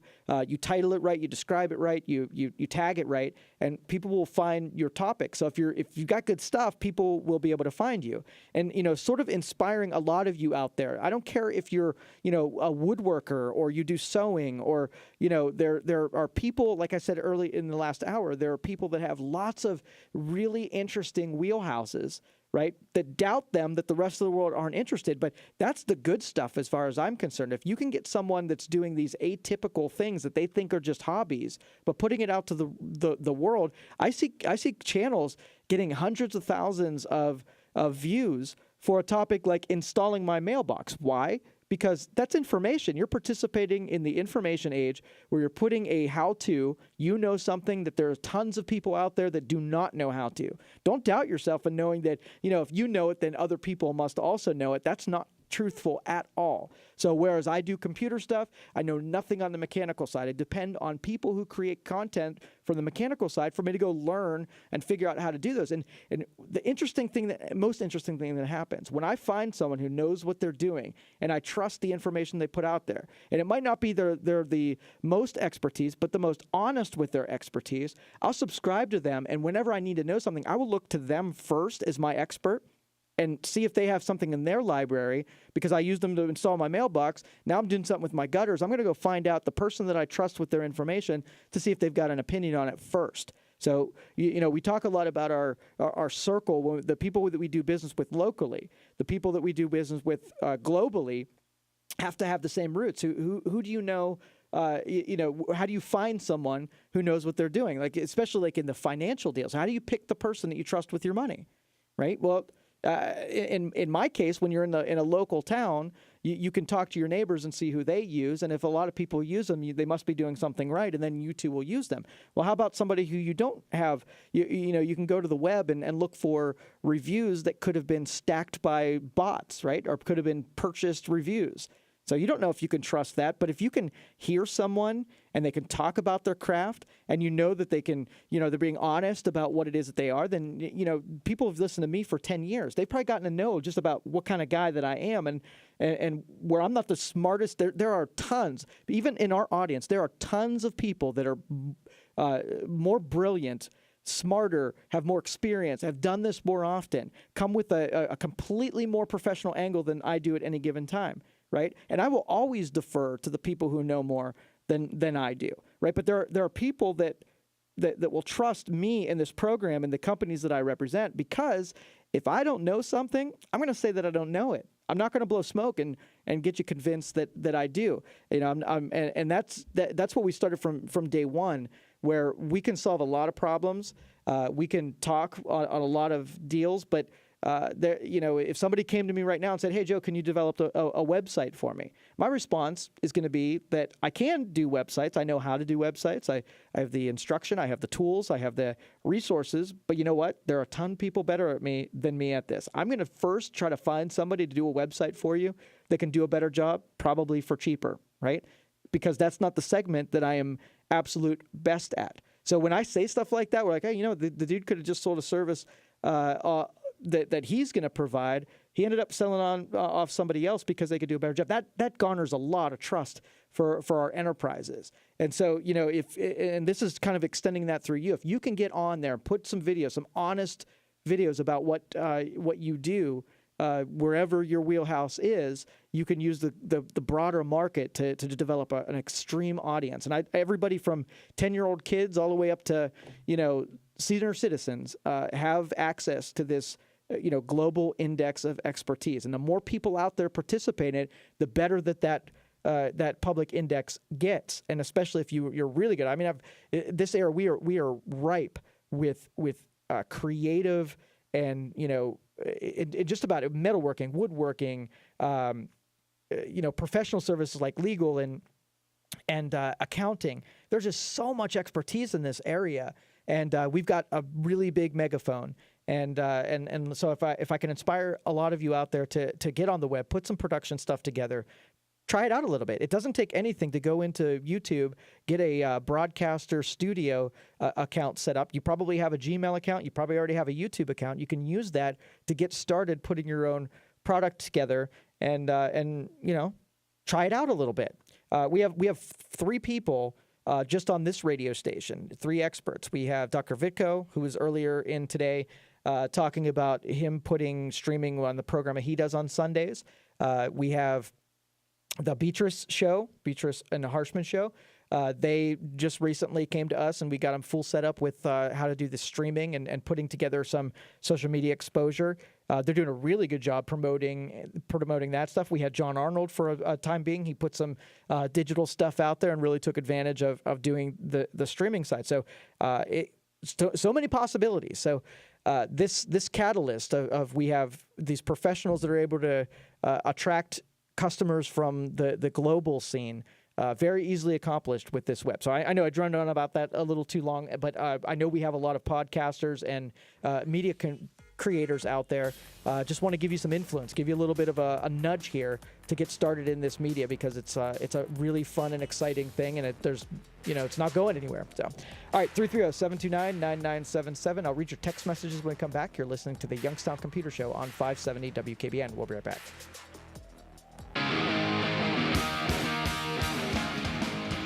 You title it right, you describe it right, you tag it right, and people will find your topic. So if you've got good stuff, people will be able to find you. And sort of inspiring a lot of you out there. I don't care if you're a woodworker or you do sewing or there are people, like I said early in the last hour, there are people that have lots of really interesting wheelhouses, right, that doubt them that the rest of the world aren't interested. But that's the good stuff as far as I'm concerned. If you can get someone that's doing these atypical things that they think are just hobbies, but putting it out to the world, I see channels getting hundreds of thousands of views for a topic like installing my mailbox. Why? Because that's information. You're participating in the information age where you're putting a how-to. You know something that there are tons of people out there that do not know how to. Don't doubt yourself in knowing that, if you know it, then other people must also know it. That's not truthful at all. So whereas I do computer stuff, I know nothing on the mechanical side. I depend on people who create content from the mechanical side for me to go learn and figure out how to do those. And the most interesting thing that happens when I find someone who knows what they're doing and I trust the information they put out there, and it might not be they're the most expertise, but the most honest with their expertise, I'll subscribe to them. And whenever I need to know something, I will look to them first as my expert and see if they have something in their library, because I use them to install my mailbox. Now I'm doing something with my gutters. I'm going to go find out the person that I trust with their information to see if they've got an opinion on it first. So, we talk a lot about our circle, the people that we do business with locally, the people that we do business with globally have to have the same roots. Who do you know? How do you find someone who knows what they're doing? Like, especially like in the financial deals, how do you pick the person that you trust with your money, right? Well, in my case, when you're in a local town, you can talk to your neighbors and see who they use, and if a lot of people use them, they must be doing something right, and then you too will use them. Well, how about somebody who you don't have? You can go to the web and look for reviews that could have been stacked by bots, right, or could have been purchased reviews. So you don't know if you can trust that, but if you can hear someone and they can talk about their craft and that they can, they're being honest about what it is that they are, then, people have listened to me for 10 years. They've probably gotten to know just about what kind of guy that I am and where I'm not the smartest. There are tons, even in our audience, there are tons of people that are more brilliant, smarter, have more experience, have done this more often, come with a completely more professional angle than I do at any given time. Right, and I will always defer to the people who know more than I do. Right, but there are people that will trust me in this program and the companies that I represent, because if I don't know something, I'm going to say that I don't know it. I'm not going to blow smoke and get you convinced that I do. And that's what we started from day one, where we can solve a lot of problems. We can talk on a lot of deals, but if somebody came to me right now and said, "Hey, Joe, can you develop a website for me?" My response is going to be that I can do websites. I know how to do websites. I have the instruction. I have the tools. I have the resources. But you know what? There are a ton of people better than me at this. I'm going to first try to find somebody to do a website for you that can do a better job, probably for cheaper, right? Because that's not the segment that I am absolute best at. So when I say stuff like that, we're like, hey, the dude could have just sold a service that he's going to provide. He ended up selling off somebody else because they could do a better job. That garners a lot of trust for our enterprises. And so, and this is kind of extending that through you. If you can get on there, put some video, some honest videos about what you do. Wherever your wheelhouse is, you can use the broader market to develop an extreme audience. And everybody from 10-year-old kids all the way up to, senior citizens have access to this, global index of expertise. And the more people out there participate in it, the better that public index gets. And especially if you're really good. I mean, this era, we are ripe with creative and, it just about metalworking, woodworking, professional services like legal and accounting. There's just so much expertise in this area, and we've got a really big megaphone. And so if I can inspire a lot of you out there to get on the web, put some production stuff together, try it out a little bit. It doesn't take anything to go into YouTube, get a broadcaster studio account set up. You probably have a Gmail account. You probably already have a YouTube account. You can use that to get started putting your own product together and try it out a little bit. We have 3 people just on this radio station, 3 experts. We have Dr. Vitko, who was earlier in today, talking about him putting streaming on the program that he does on Sundays. We have the Beatrice and the Harshman show. They just recently came to us, and we got them full set up with how to do the streaming and putting together some social media exposure. They're doing a really good job promoting that stuff. We had John Arnold for a time being. He put some digital stuff out there and really took advantage of doing the streaming side. So so many possibilities. So this catalyst of we have these professionals that are able to attract customers from the global scene, very easily accomplished with this web. So I know I droned on about that a little too long, but I know we have a lot of podcasters and media creators out there. Just want to give you some influence, give you a little bit of a nudge here to get started in this media, because it's a really fun and exciting thing, and it's not going anywhere. So, all right, 330-729-9977. I'll read your text messages when we come back. You're listening to the Youngstown Computer Show on 570 WKBN. We'll be right back.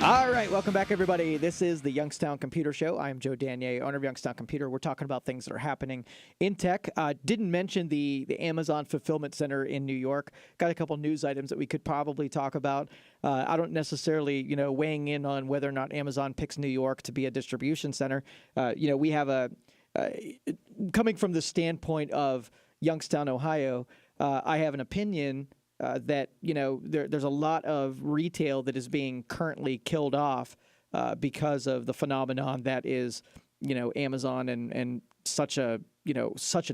All right, welcome back, everybody. This is the Youngstown Computer Show. I am Joe Danier, owner of Youngstown Computer. We're talking about things that are happening in tech. Didn't mention the Amazon Fulfillment Center in New York. Got a couple news items that we could probably talk about. I don't necessarily, weighing in on whether or not Amazon picks New York to be a distribution center. We have coming from the standpoint of Youngstown, Ohio, I have an opinion that there's a lot of retail that is being currently killed off because of the phenomenon that is Amazon and such an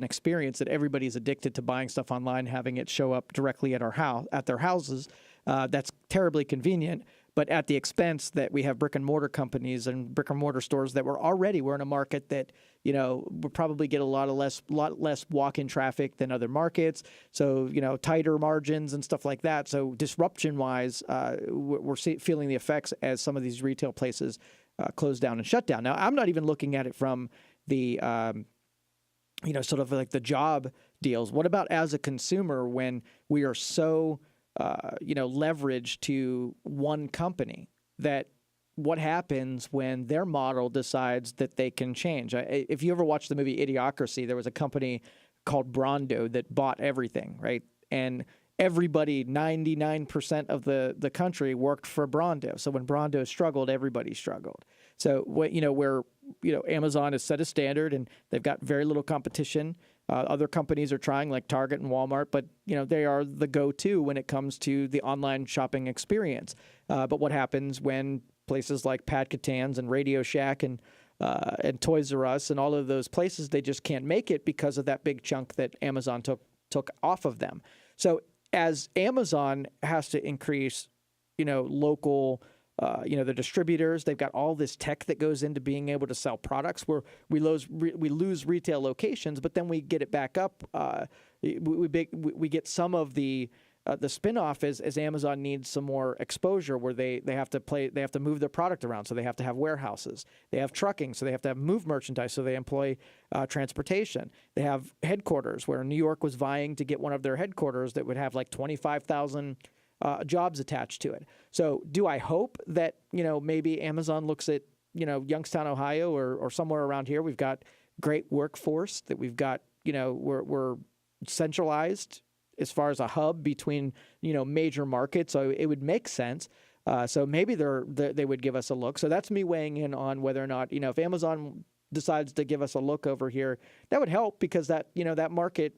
experience that everybody's addicted to buying stuff online, having it show up directly at their houses. That's terribly convenient, but at the expense that we have brick and mortar companies and brick and mortar stores that we're in a market that we'll probably get a lot less walk-in traffic than other markets. So tighter margins and stuff like that. So disruption-wise, we're feeling the effects as some of these retail places close down and shut down. Now, I'm not even looking at it from the sort of like the job deals. What about as a consumer when we are so leveraged to one company, that what happens when their model decides that they can change? If you ever watched the movie Idiocracy, there was a company called Brondo that bought everything, right? And everybody, 99% of the country worked for Brondo. So when Brondo struggled, everybody struggled. So where Amazon has set a standard and they've got very little competition. Other companies are trying, like Target and Walmart, but they are the go-to when it comes to the online shopping experience. But what happens when places like Pat Catan's and Radio Shack and Toys R Us and all of those places, they just can't make it because of that big chunk that Amazon took off of them. So as Amazon has to increase, local, the distributors, they've got all this tech that goes into being able to sell products where we lose retail locations, but then we get it back up. We get some of the spinoff as Amazon needs some more exposure, where they have to move their product around. So they have to have warehouses, they have trucking, so they have to move merchandise, so they employ transportation. They have headquarters, where New York was vying to get one of their headquarters that would have like 25,000 jobs attached to it. So do I hope that, maybe Amazon looks at, Youngstown, Ohio or somewhere around here? We've got great workforce, that we've got we're centralized as far as a hub between, major markets. So it would make sense. So maybe they would give us a look. So that's me weighing in on whether or not, if Amazon decides to give us a look over here, that would help because that market,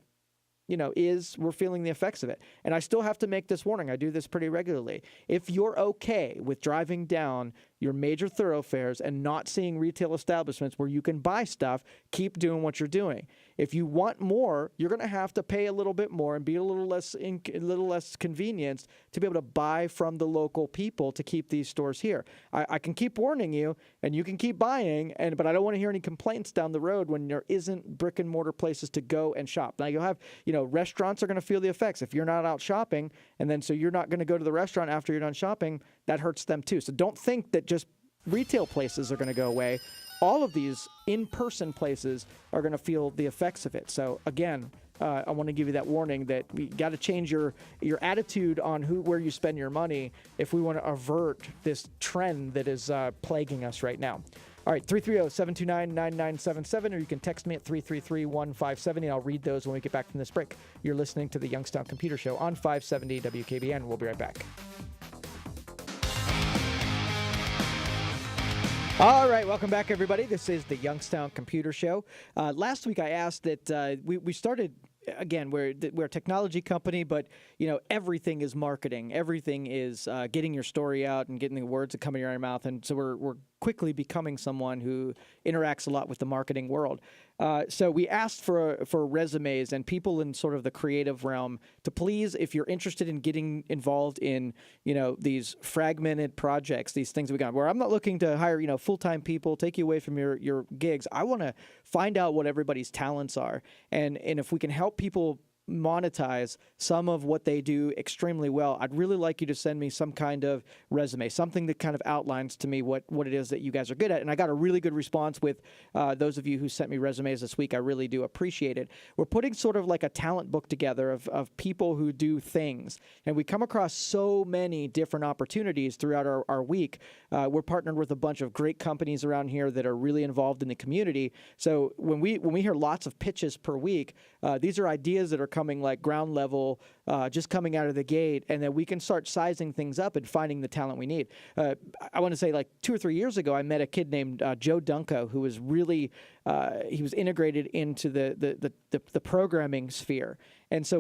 we're feeling the effects of it. And I still have to make this warning. I do this pretty regularly. If you're okay with driving down your major thoroughfares and not seeing retail establishments where you can buy stuff, keep doing what you're doing. If you want more, you're going to have to pay a little bit more and be a little less convenienced to be able to buy from the local people to keep these stores here. I can keep warning you, and you can keep buying, but I don't want to hear any complaints down the road when there isn't brick and mortar places to go and shop. Now you'll have, restaurants are going to feel the effects if you're not out shopping, and then so you're not going to go to the restaurant after you're done shopping. That hurts them too. So don't think that just retail places are going to go away. All of these in-person places are going to feel the effects of it. So again, I want to give you that warning that we got to change your attitude on where you spend your money if we want to avert this trend that is plaguing us right now. All right, 330-729-9977, or you can text me at 333-1570. I'll read those when we get back from this break. You're listening to the Youngstown Computer Show on 570 WKBN. We'll be right back. All right, welcome back, everybody. This is the Youngstown Computer Show. Last week I asked that we started, again, we're a technology company, but, everything is marketing. Everything is getting your story out and getting the words that come in your mouth. And so we're quickly becoming someone who interacts a lot with the marketing world. So we asked for resumes and people in sort of the creative realm to please, if you're interested in getting involved in, these fragmented projects, these things we got, where I'm not looking to hire, full-time people, take you away from your gigs. I want to find out what everybody's talents are. And if we can help people monetize some of what they do extremely well, I'd really like you to send me some kind of resume, something that kind of outlines to me what it is that you guys are good at. And I got a really good response with those of you who sent me resumes this week. I really do appreciate it. We're putting sort of like a talent book together of people who do things. And we come across so many different opportunities throughout our week. We're partnered with a bunch of great companies around here that are really involved in the community. So when we hear lots of pitches per week, these are ideas that are coming like ground level, just coming out of the gate, and then we can start sizing things up and finding the talent we need. I want to say like 2 or 3 years ago, I met a kid named Joe Dunko, who was really he was integrated into the programming sphere. And so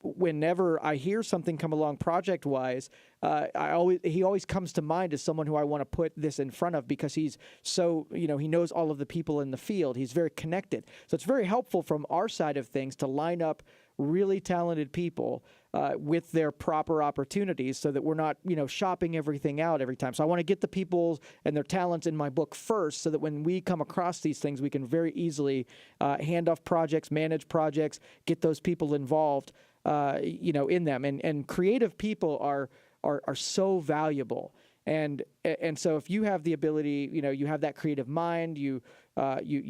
whenever I hear something come along project-wise, he always comes to mind as someone who I want to put this in front of because he's so, he knows all of the people in the field. He's very connected. So it's very helpful from our side of things to line up really talented people with their proper opportunities so that we're not, shopping everything out every time. So I want to get the people and their talents in my book first so that when we come across these things, we can very easily hand off projects, manage projects, get those people involved, in them. And creative people are so valuable. And so if you have the ability, you have that creative mind, you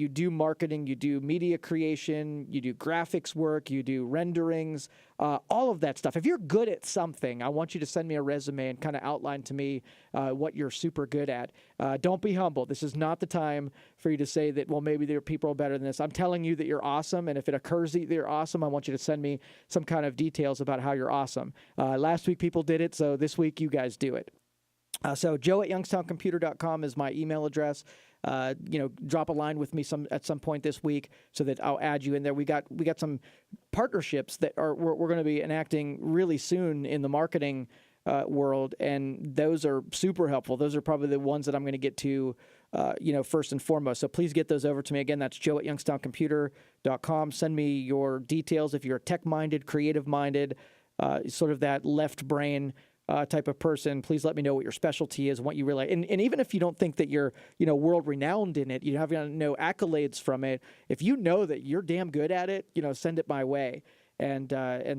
do marketing, you do media creation, you do graphics work, you do renderings, all of that stuff. If you're good at something, I want you to send me a resume and kind of outline to me what you're super good at. Don't be humble. This is not the time for you to say that, well, maybe there are people better than this. I'm telling you that you're awesome, and if it occurs that you're awesome, I want you to send me some kind of details about how you're awesome. Last week people did it, so this week you guys do it. So Joe at youngstowncomputer.com is my email address. Drop a line with me at some point this week so that I'll add you in there. We got some partnerships that we're going to be enacting really soon in the marketing world, and those are super helpful. Those are probably the ones that I'm going to get to, first and foremost. So please get those over to me. Again, that's Joe at youngstowncomputer.com. Send me your details if you're tech-minded, creative-minded, sort of that left brain type of person. Please let me know what your specialty is and what you really, and even if you don't think that you're, world renowned in it, you have no accolades from it. If you know that you're damn good at it, send it my way. And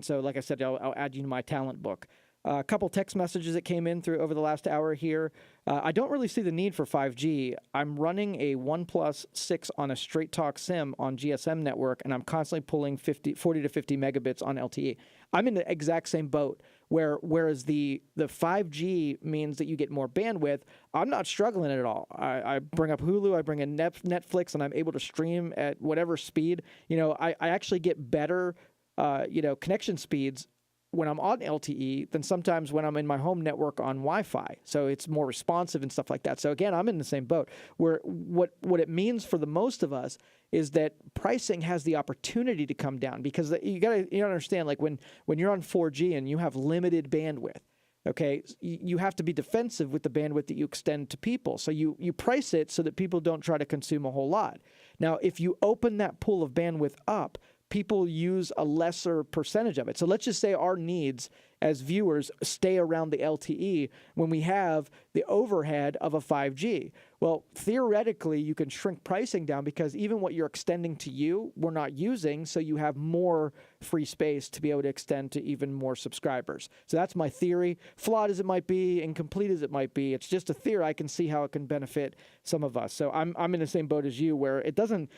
so, like I said, I'll add you to my talent book. A couple text messages that came in through over the last hour here. I don't really see the need for 5G. I'm running a OnePlus 6 on a straight talk SIM on GSM network, and I'm constantly pulling 40 to 50 megabits on LTE. I'm in the exact same boat. Whereas the 5G means that you get more bandwidth. I'm not struggling at all. I bring up Hulu, I bring in Netflix, and I'm able to stream at whatever speed. I actually get better, connection speeds when I'm on LTE than sometimes when I'm in my home network on Wi-Fi. So it's more responsive and stuff like that. So again, I'm in the same boat. Where what it means for the most of us is that pricing has the opportunity to come down, because you understand, like when you're on 4G and you have limited bandwidth, okay, you have to be defensive with the bandwidth that you extend to people. So you price it so that people don't try to consume a whole lot. Now, if you open that pool of bandwidth up, people use a lesser percentage of it. So let's just say our needs as viewers stay around the LTE when we have the overhead of a 5G. Well, theoretically, you can shrink pricing down, because even what you're extending to you, we're not using, so you have more free space to be able to extend to even more subscribers. So that's my theory. Flawed as it might be, incomplete as it might be, it's just a theory. I can see how it can benefit some of us. So I'm in the same boat as you, where it doesn't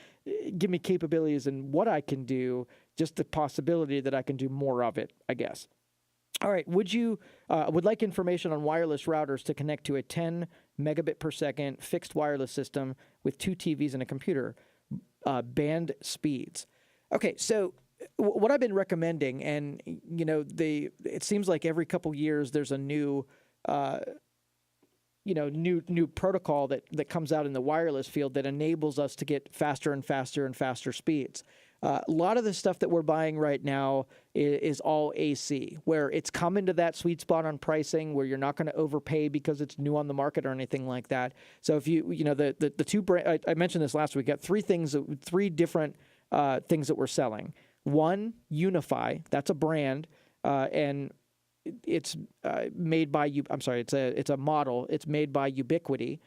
give me capabilities in what I can do, just the possibility that I can do more of it, I guess. All right, would like information on wireless routers to connect to a 10 megabit per second fixed wireless system with 2 TVs and a computer, band speeds. Okay, so what I've been recommending, and it seems like every couple years there's a new new protocol that comes out in the wireless field that enables us to get faster and faster and faster speeds. A lot of the stuff that we're buying right now is all AC, where it's come into that sweet spot on pricing where you're not going to overpay because it's new on the market or anything like that. So if the two I mentioned this last week, got three different things that we're selling. One, Unify, that's a brand, and it's made by you. I'm sorry, it's a model. It's made by Ubiquiti.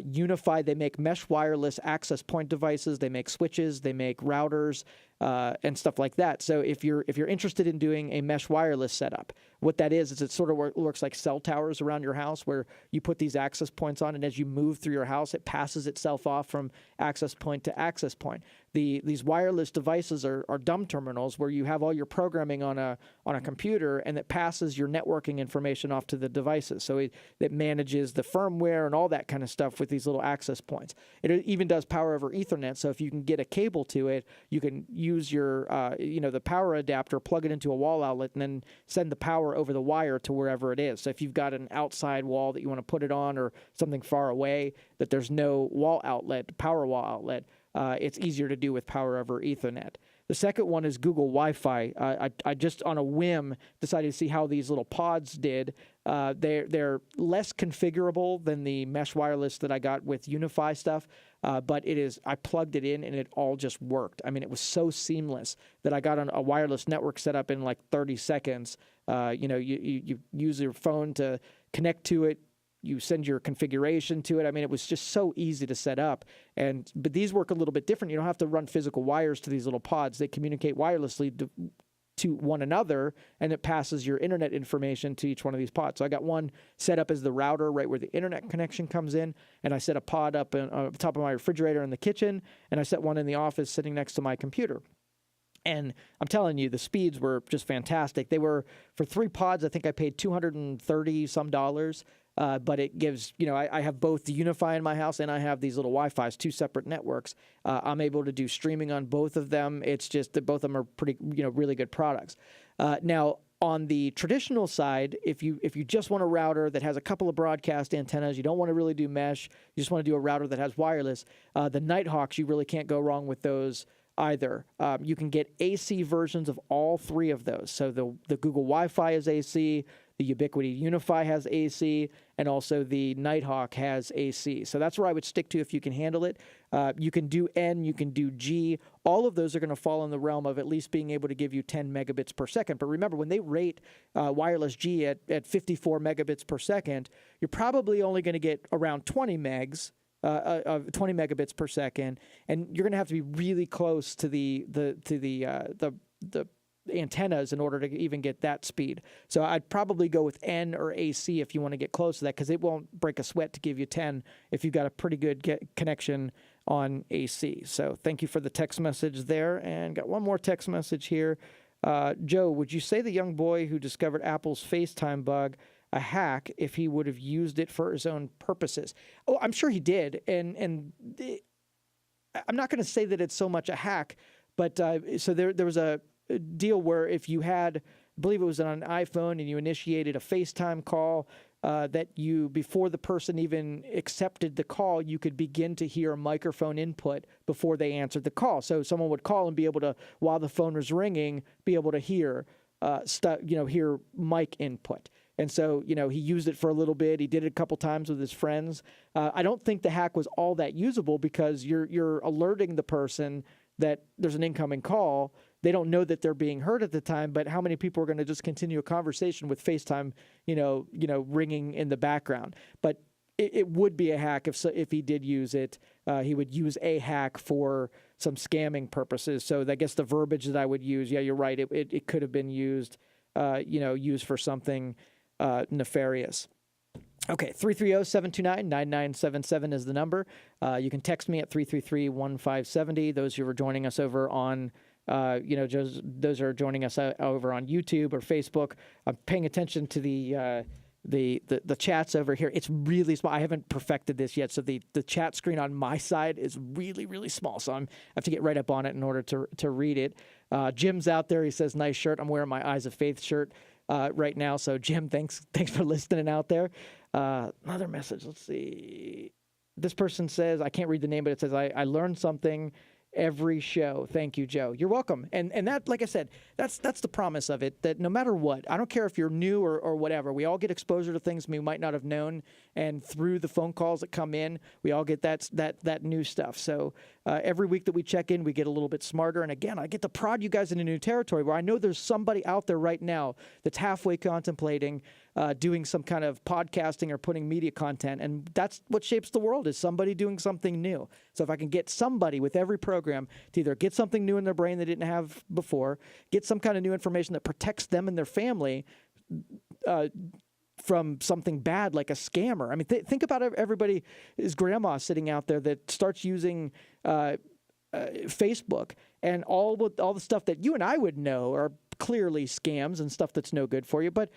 Unify, they make mesh wireless access point devices, they make switches, they make routers, and stuff like that. So if you're interested in doing a mesh wireless setup, what that is it sort of works like cell towers around your house, where you put these access points on, and as you move through your house, it passes itself off from access point to access point. These wireless devices are dumb terminals where you have all your programming on a computer, and it passes your networking information off to the devices. So it manages the firmware and all that kind of stuff with these little access points. It even does power over Ethernet. So if you can get a cable to it, you can use your the power adapter, plug it into a wall outlet, and then send the power over the wire to wherever it is. So if you've got an outside wall that you want to put it on, or something far away that there's no power wall outlet, it's easier to do with power over Ethernet. The second one is Google Wi-Fi. I just on a whim decided to see how these little pods did. They're less configurable than the mesh wireless that I got with Unify stuff, but I plugged it in and it all just worked. I mean, it was so seamless that I got a wireless network set up in like 30 seconds. You use your phone to connect to it. You send your configuration to it. I mean, it was just so easy to set up. But these work a little bit different. You don't have to run physical wires to these little pods. They communicate wirelessly to one another, and it passes your internet information to each one of these pods. So I got one set up as the router right where the internet connection comes in, and I set a pod up on top of my refrigerator in the kitchen, and I set one in the office sitting next to my computer. And I'm telling you, the speeds were just fantastic. They were, for 3 pods, I think I paid $230 some. But it gives, I have both the Unify in my house and I have these little Wi-Fi's, 2 separate networks. I'm able to do streaming on both of them. It's just that both of them are pretty, really good products. Now, on the traditional side, if you just want a router that has a couple of broadcast antennas, you don't want to really do mesh, you just want to do a router that has wireless, the Nighthawks, you really can't go wrong with those either. You can get AC versions of all 3 of those. So the Google Wi-Fi is AC, the Ubiquiti Unify has AC, and also the Nighthawk has AC. So that's where I would stick to if you can handle it. You can do N, you can do G. All of those are going to fall in the realm of at least being able to give you 10 megabits per second. But remember, when they rate wireless G at 54 megabits per second, you're probably only going to get around 20 megabits per second, and you're going to have to be really close to the antennas in order to even get that speed. So I'd probably go with N or AC if you want to get close to that, because it won't break a sweat to give you 10 if you've got a pretty good connection on AC. So thank you for the text message there. And got one more text message here. Joe, would you say the young boy who discovered Apple's FaceTime bug a hack if he would have used it for his own purposes? Oh, I'm sure he did. And I'm not going to say that it's so much a hack, but so there was a deal where if you had, I believe it was on an iPhone, and you initiated a FaceTime call, that you, before the person even accepted the call, you could begin to hear a microphone input before they answered the call. So someone would call and be able to, while the phone was ringing, be able to hear hear mic input. And so, he used it for a little bit. He did it a couple times with his friends. I don't think the hack was all that usable, because you're alerting the person that there's an incoming call. They don't know that they're being heard at the time, but how many people are going to just continue a conversation with FaceTime, ringing in the background? But it would be a hack if he did use it. He would use a hack for some scamming purposes. So I guess the verbiage that I would use, yeah, you're right. It could have been used, used for something nefarious. Okay, 330-729-9977 is the number. You can text me at 333-1570. Those who are joining us over on, those are joining us over on YouTube or Facebook. I'm paying attention to the chats over here. It's really small. I haven't perfected this yet, so the chat screen on my side is really, really small. So I have to get right up on it in order to read it. Jim's out there. He says, "Nice shirt." I'm wearing my Eyes of Faith shirt right now. So Jim, thanks for listening out there. Another message. Let's see. This person says, I can't read the name, but it says, I learned something every show. Thank you, Joe. You're welcome. And that, like I said, that's the promise of it, that no matter what, I don't care if you're new or whatever, we all get exposure to things we might not have known. And through the phone calls that come in, we all get that new stuff. So every week that we check in, we get a little bit smarter. And again, I get to prod you guys into new territory where I know there's somebody out there right now that's halfway contemplating doing some kind of podcasting or putting media content. And that's what shapes the world, is somebody doing something new. So if I can get somebody with every program to either get something new in their brain they didn't have before, get some kind of new information that protects them and their family from something bad like a scammer. I mean, think about everybody, his grandma sitting out there that starts using Facebook, and all the stuff that you and I would know are clearly scams and stuff that's no good for you. But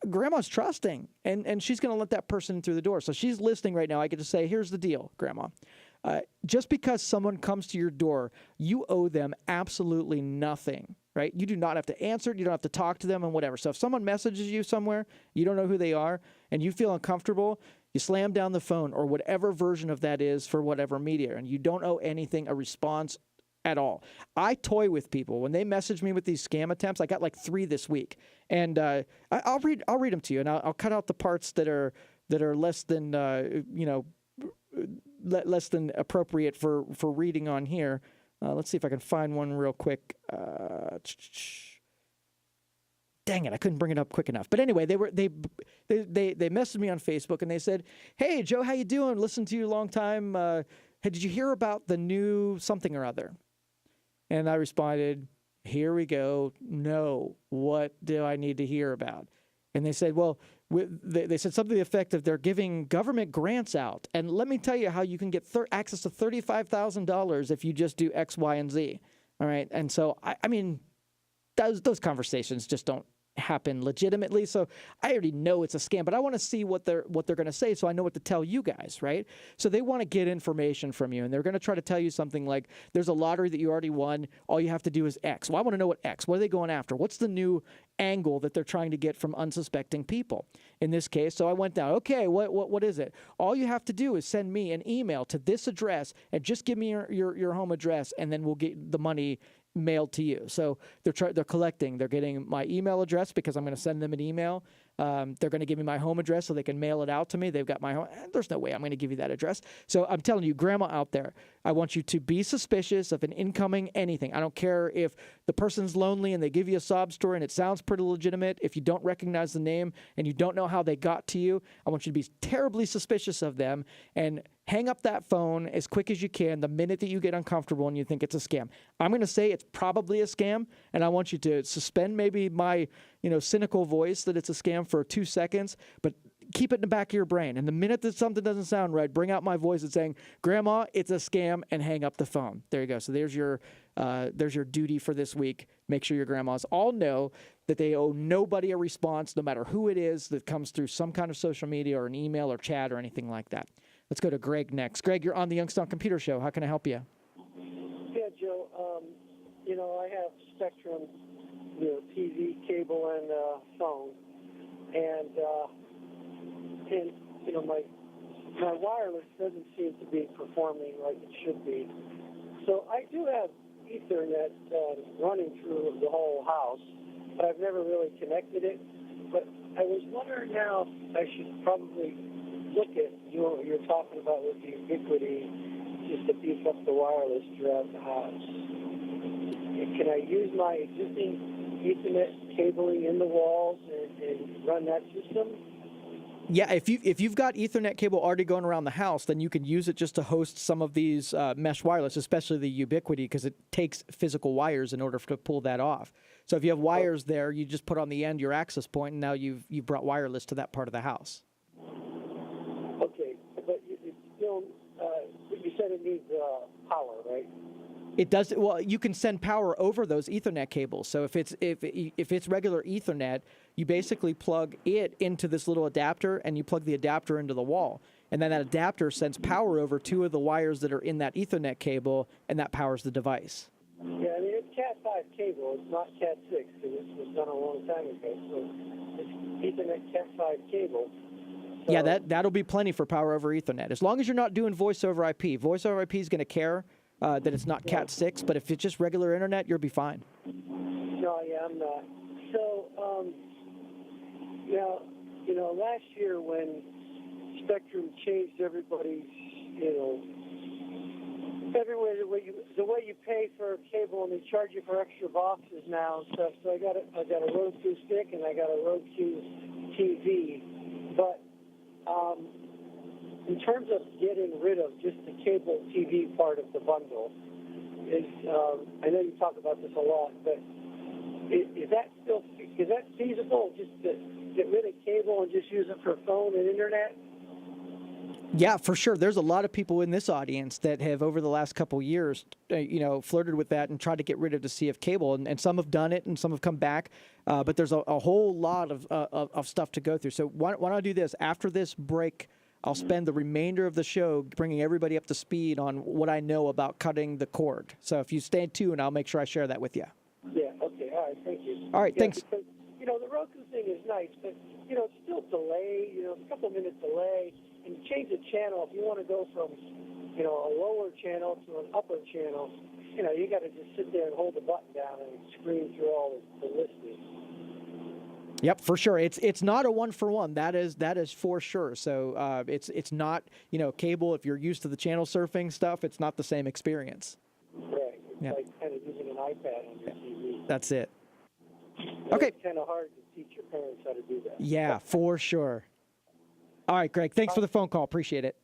grandma's trusting, and she's going to let that person through the door. So she's listening right now. I get to say, here's the deal, Grandma. Just because someone comes to your door, you owe them absolutely nothing, right? You do not have to answer it. You don't have to talk to them and whatever. So if someone messages you somewhere, you don't know who they are, and you feel uncomfortable, you slam down the phone or whatever version of that is for whatever media, and you don't owe anything a response at all. I toy with people when they message me with these scam attempts. I got like 3 this week, and I'll read them to you, and I'll cut out the parts that are less than less than appropriate for reading on here. Let's see if I can find one real quick. Dang it, I couldn't bring it up quick enough. But anyway, they messaged me on Facebook, and they said, "Hey Joe, how you doing? Listened to you a long time. Hey, did you hear about the new something or other?" And I responded, "Here we go. No, what do I need to hear about?" And they said, well, they said something to the effect of they're giving government grants out. And let me tell you how you can get access to $35,000 if you just do X, Y, and Z. All right. And so, I mean, those conversations just don't happen legitimately. So I already know it's a scam, but I want to see what they're going to say, so I know what to tell you guys, right? So they want to get information from you, and they're going to try to tell you something like, there's a lottery that you already won. All you have to do is X. Well, I want to know what X. What are they going after? What's the new angle that they're trying to get from unsuspecting people in this case? So I went down, okay, what is it? All you have to do is send me an email to this address and just give me your home address, and then we'll get the money mailed to you. So they're collecting. They're getting my email address because I'm going to send them an email. They're going to give me my home address so they can mail it out to me. They've got my home. There's no way I'm going to give you that address. So I'm telling you, Grandma out there, I want you to be suspicious of an incoming anything. I don't care if the person's lonely and they give you a sob story and it sounds pretty legitimate. If you don't recognize the name and you don't know how they got to you, I want you to be terribly suspicious of them and hang up that phone as quick as you can the minute that you get uncomfortable and you think it's a scam. I'm going to say it's probably a scam, and I want you to suspend maybe my cynical voice that it's a scam for 2 seconds, but keep it in the back of your brain. And the minute that something doesn't sound right, bring out my voice and saying, "Grandma, it's a scam," and hang up the phone. There you go. So there's your there's your duty for this week. Make sure your grandmas all know that they owe nobody a response, no matter who it is that comes through some kind of social media or an email or chat or anything like that. Let's go to Greg next. Greg, you're on the Youngstown Computer Show. How can I help you? Yeah, Joe. I have Spectrum, TV, cable, and phone, and my wireless doesn't seem to be performing like it should be. So I do have Ethernet running through the whole house, but I've never really connected it. But I was wondering now, I should probably look at what you're talking about with the Ubiquity, just to beef up the wireless throughout the house. Can I use my existing Ethernet cabling in the walls and run that system? Yeah, if you've got Ethernet cable already going around the house, then you can use it just to host some of these mesh wireless, especially the Ubiquity, because it takes physical wires in order to pull that off. So if you have wires there, you just put on the end your access point, and now you've brought wireless to that part of the house. Okay, but it's still, you said it needs power, right? It does. Well, you can send power over those Ethernet cables. So if it's regular Ethernet, you basically plug it into this little adapter, and you plug the adapter into the wall, and then that adapter sends power over two of the wires that are in that Ethernet cable, and that powers the device. Yeah, I mean, it's Cat 5 cable. It's not Cat 6, because this was done a long time ago. So it's Ethernet Cat 5 cable. So, yeah, that'll be plenty for power over Ethernet, as long as you're not doing voice over IP. Voice over IP is going to care that it's not Cat 6, but if it's just regular internet, you'll be fine. No, yeah, I'm not. So, last year when Spectrum changed everybody's, everywhere the way you pay for cable, and they charge you for extra boxes now and stuff. So I got a Roku stick and I got a Roku TV, but in terms of getting rid of just the cable TV part of the bundle, I know you talk about this a lot, but is that feasible? Just to get rid of cable and just use it for phone and internet? Yeah, for sure. There's a lot of people in this audience that have, over the last couple of years, flirted with that and tried to get rid of the CF cable, and some have done it and some have come back. But there's a whole lot of stuff to go through. So why don't I do this? After this break, I'll spend the remainder of the show bringing everybody up to speed on what I know about cutting the cord. So if you stay tuned, I'll make sure I share that with you. Yeah, okay, all right, thank you. All right, thanks. Because, the Roku thing is nice, but, it's still delay, a couple of minute delay, and you change the channel. If you want to go from, a lower channel to an upper channel, you got to just sit there and hold the button down and screen through all the listings. Yep, for sure. It's not a one-for-one. That is for sure. So it's not, cable. If you're used to the channel surfing stuff, it's not the same experience. Right. It's like kind of using an iPad on your TV. That's it. So okay. It's kind of hard to teach your parents how to do that. Yeah, for sure. All right, Greg. Thanks for the phone call. Appreciate it.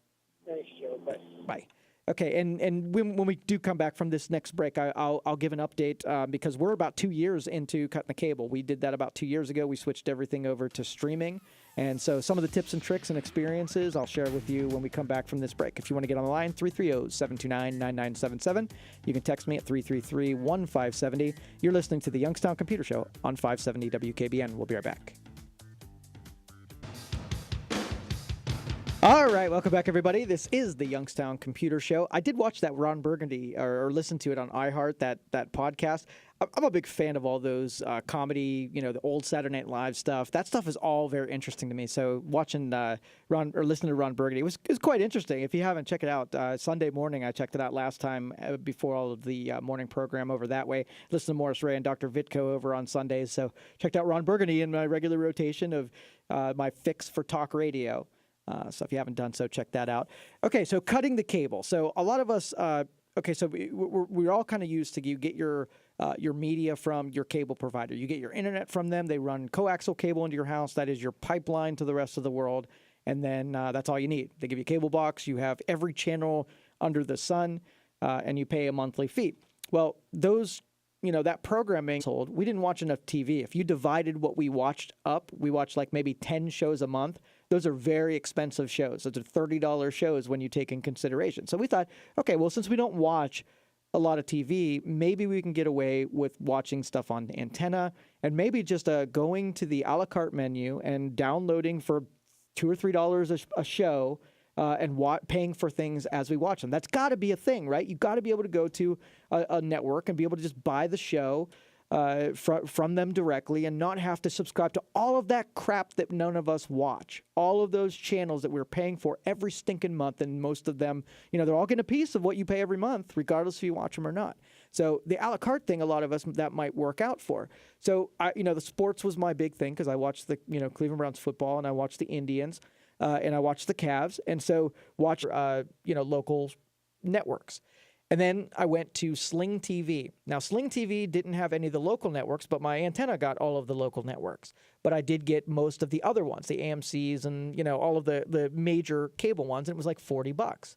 Thanks, Joe. Bye. Bye. Okay, and when we do come back from this next break, I'll give an update because we're about 2 years into cutting the cable. We did that about 2 years ago. We switched everything over to streaming, and so some of the tips and tricks and experiences I'll share with you when we come back from this break. If you want to get on the line, 330-729-9977. You can text me at 333-1570. You're listening to the Youngstown Computer Show on 570 WKBN. We'll be right back. All right, welcome back, everybody. This is the Youngstown Computer Show. I did watch that Ron Burgundy, or listen to it on iHeart, that podcast. I'm a big fan of all those comedy, the old Saturday Night Live stuff. That stuff is all very interesting to me. So watching listening to Ron Burgundy was quite interesting. If you haven't, check it out. Sunday morning, I checked it out last time before all of the morning program over that way. Listen to Morris Ray and Dr. Vitko over on Sundays. So checked out Ron Burgundy in my regular rotation of my fix for talk radio. So if you haven't done so, check that out. Okay, so cutting the cable. So a lot of us, so we're all kind of used to, you get your media from your cable provider. You get your internet from them. They run coaxial cable into your house. That is your pipeline to the rest of the world. And then that's all you need. They give you a cable box. You have every channel under the sun, and you pay a monthly fee. Well, those that programming sold, we didn't watch enough TV. If you divided what we watched up, we watched like maybe 10 shows a month. Those are very expensive shows. Those are $30 shows when you take in consideration. So we thought, okay, well, since we don't watch a lot of TV, maybe we can get away with watching stuff on the antenna, and maybe just going to the a la carte menu and downloading for $2 or $3 a show, and paying for things as we watch them. That's got to be a thing, right? You've got to be able to go to a network and be able to just buy the show from them directly and not have to subscribe to all of that crap that none of us watch. All of those channels that we're paying for every stinking month, and most of them, they're all getting a piece of what you pay every month, regardless if you watch them or not. So the a la carte thing, a lot of us, that might work out for. So, the sports was my big thing because I watched the, Cleveland Browns football, and I watched the Indians, and I watched the Cavs, and so watch, local networks. And then I went to Sling TV. Now, Sling TV didn't have any of the local networks, but my antenna got all of the local networks. But I did get most of the other ones, the AMCs and, all of the major cable ones, and it was like $40.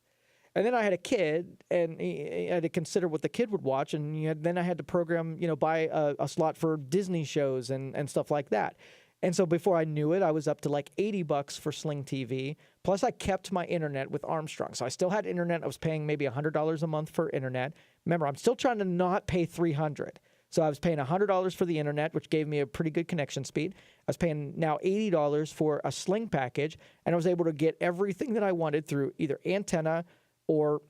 And then I had a kid, and I had to consider what the kid would watch, and then I had to program, buy a slot for Disney shows and stuff like that. And so before I knew it, I was up to like $80 for Sling TV. Plus, I kept my internet with Armstrong. So I still had internet. I was paying maybe $100 a month for internet. Remember, I'm still trying to not pay $300. So I was paying $100 for the internet, which gave me a pretty good connection speed. I was paying now $80 for a Sling package, and I was able to get everything that I wanted through either antenna or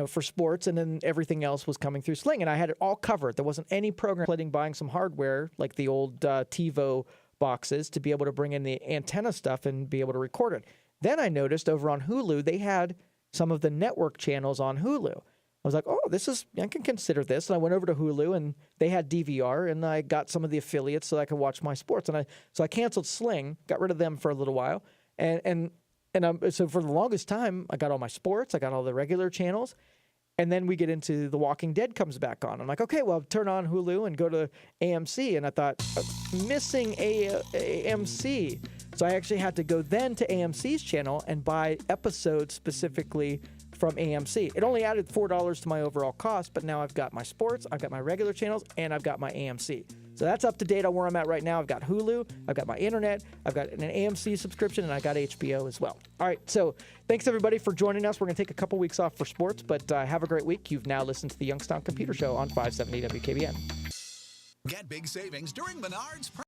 for sports, and then everything else was coming through Sling, and I had it all covered. There wasn't any program including buying some hardware like the old TiVo boxes to be able to bring in the antenna stuff and be able to record it. Then I noticed over on Hulu, they had some of the network channels on Hulu. I was like, oh, I can consider this. And I went over to Hulu, and they had DVR, and I got some of the affiliates so I could watch my sports. So I canceled Sling, got rid of them for a little while, so for the longest time, I got all my sports, I got all the regular channels, and then we get into The Walking Dead comes back on. I'm like, okay, well, turn on Hulu and go to AMC, and I thought, missing AMC. So I actually had to go then to AMC's channel and buy episodes specifically from AMC. It only added $4 to my overall cost, but now I've got my sports, I've got my regular channels, and I've got my AMC. So that's up to date on where I'm at right now. I've got Hulu, I've got my internet, I've got an AMC subscription, and I got HBO as well. All right, so thanks everybody for joining us. We're going to take a couple weeks off for sports, but have a great week. You've now listened to the Youngstown Computer Show on 570 WKBN. Get big savings during Menards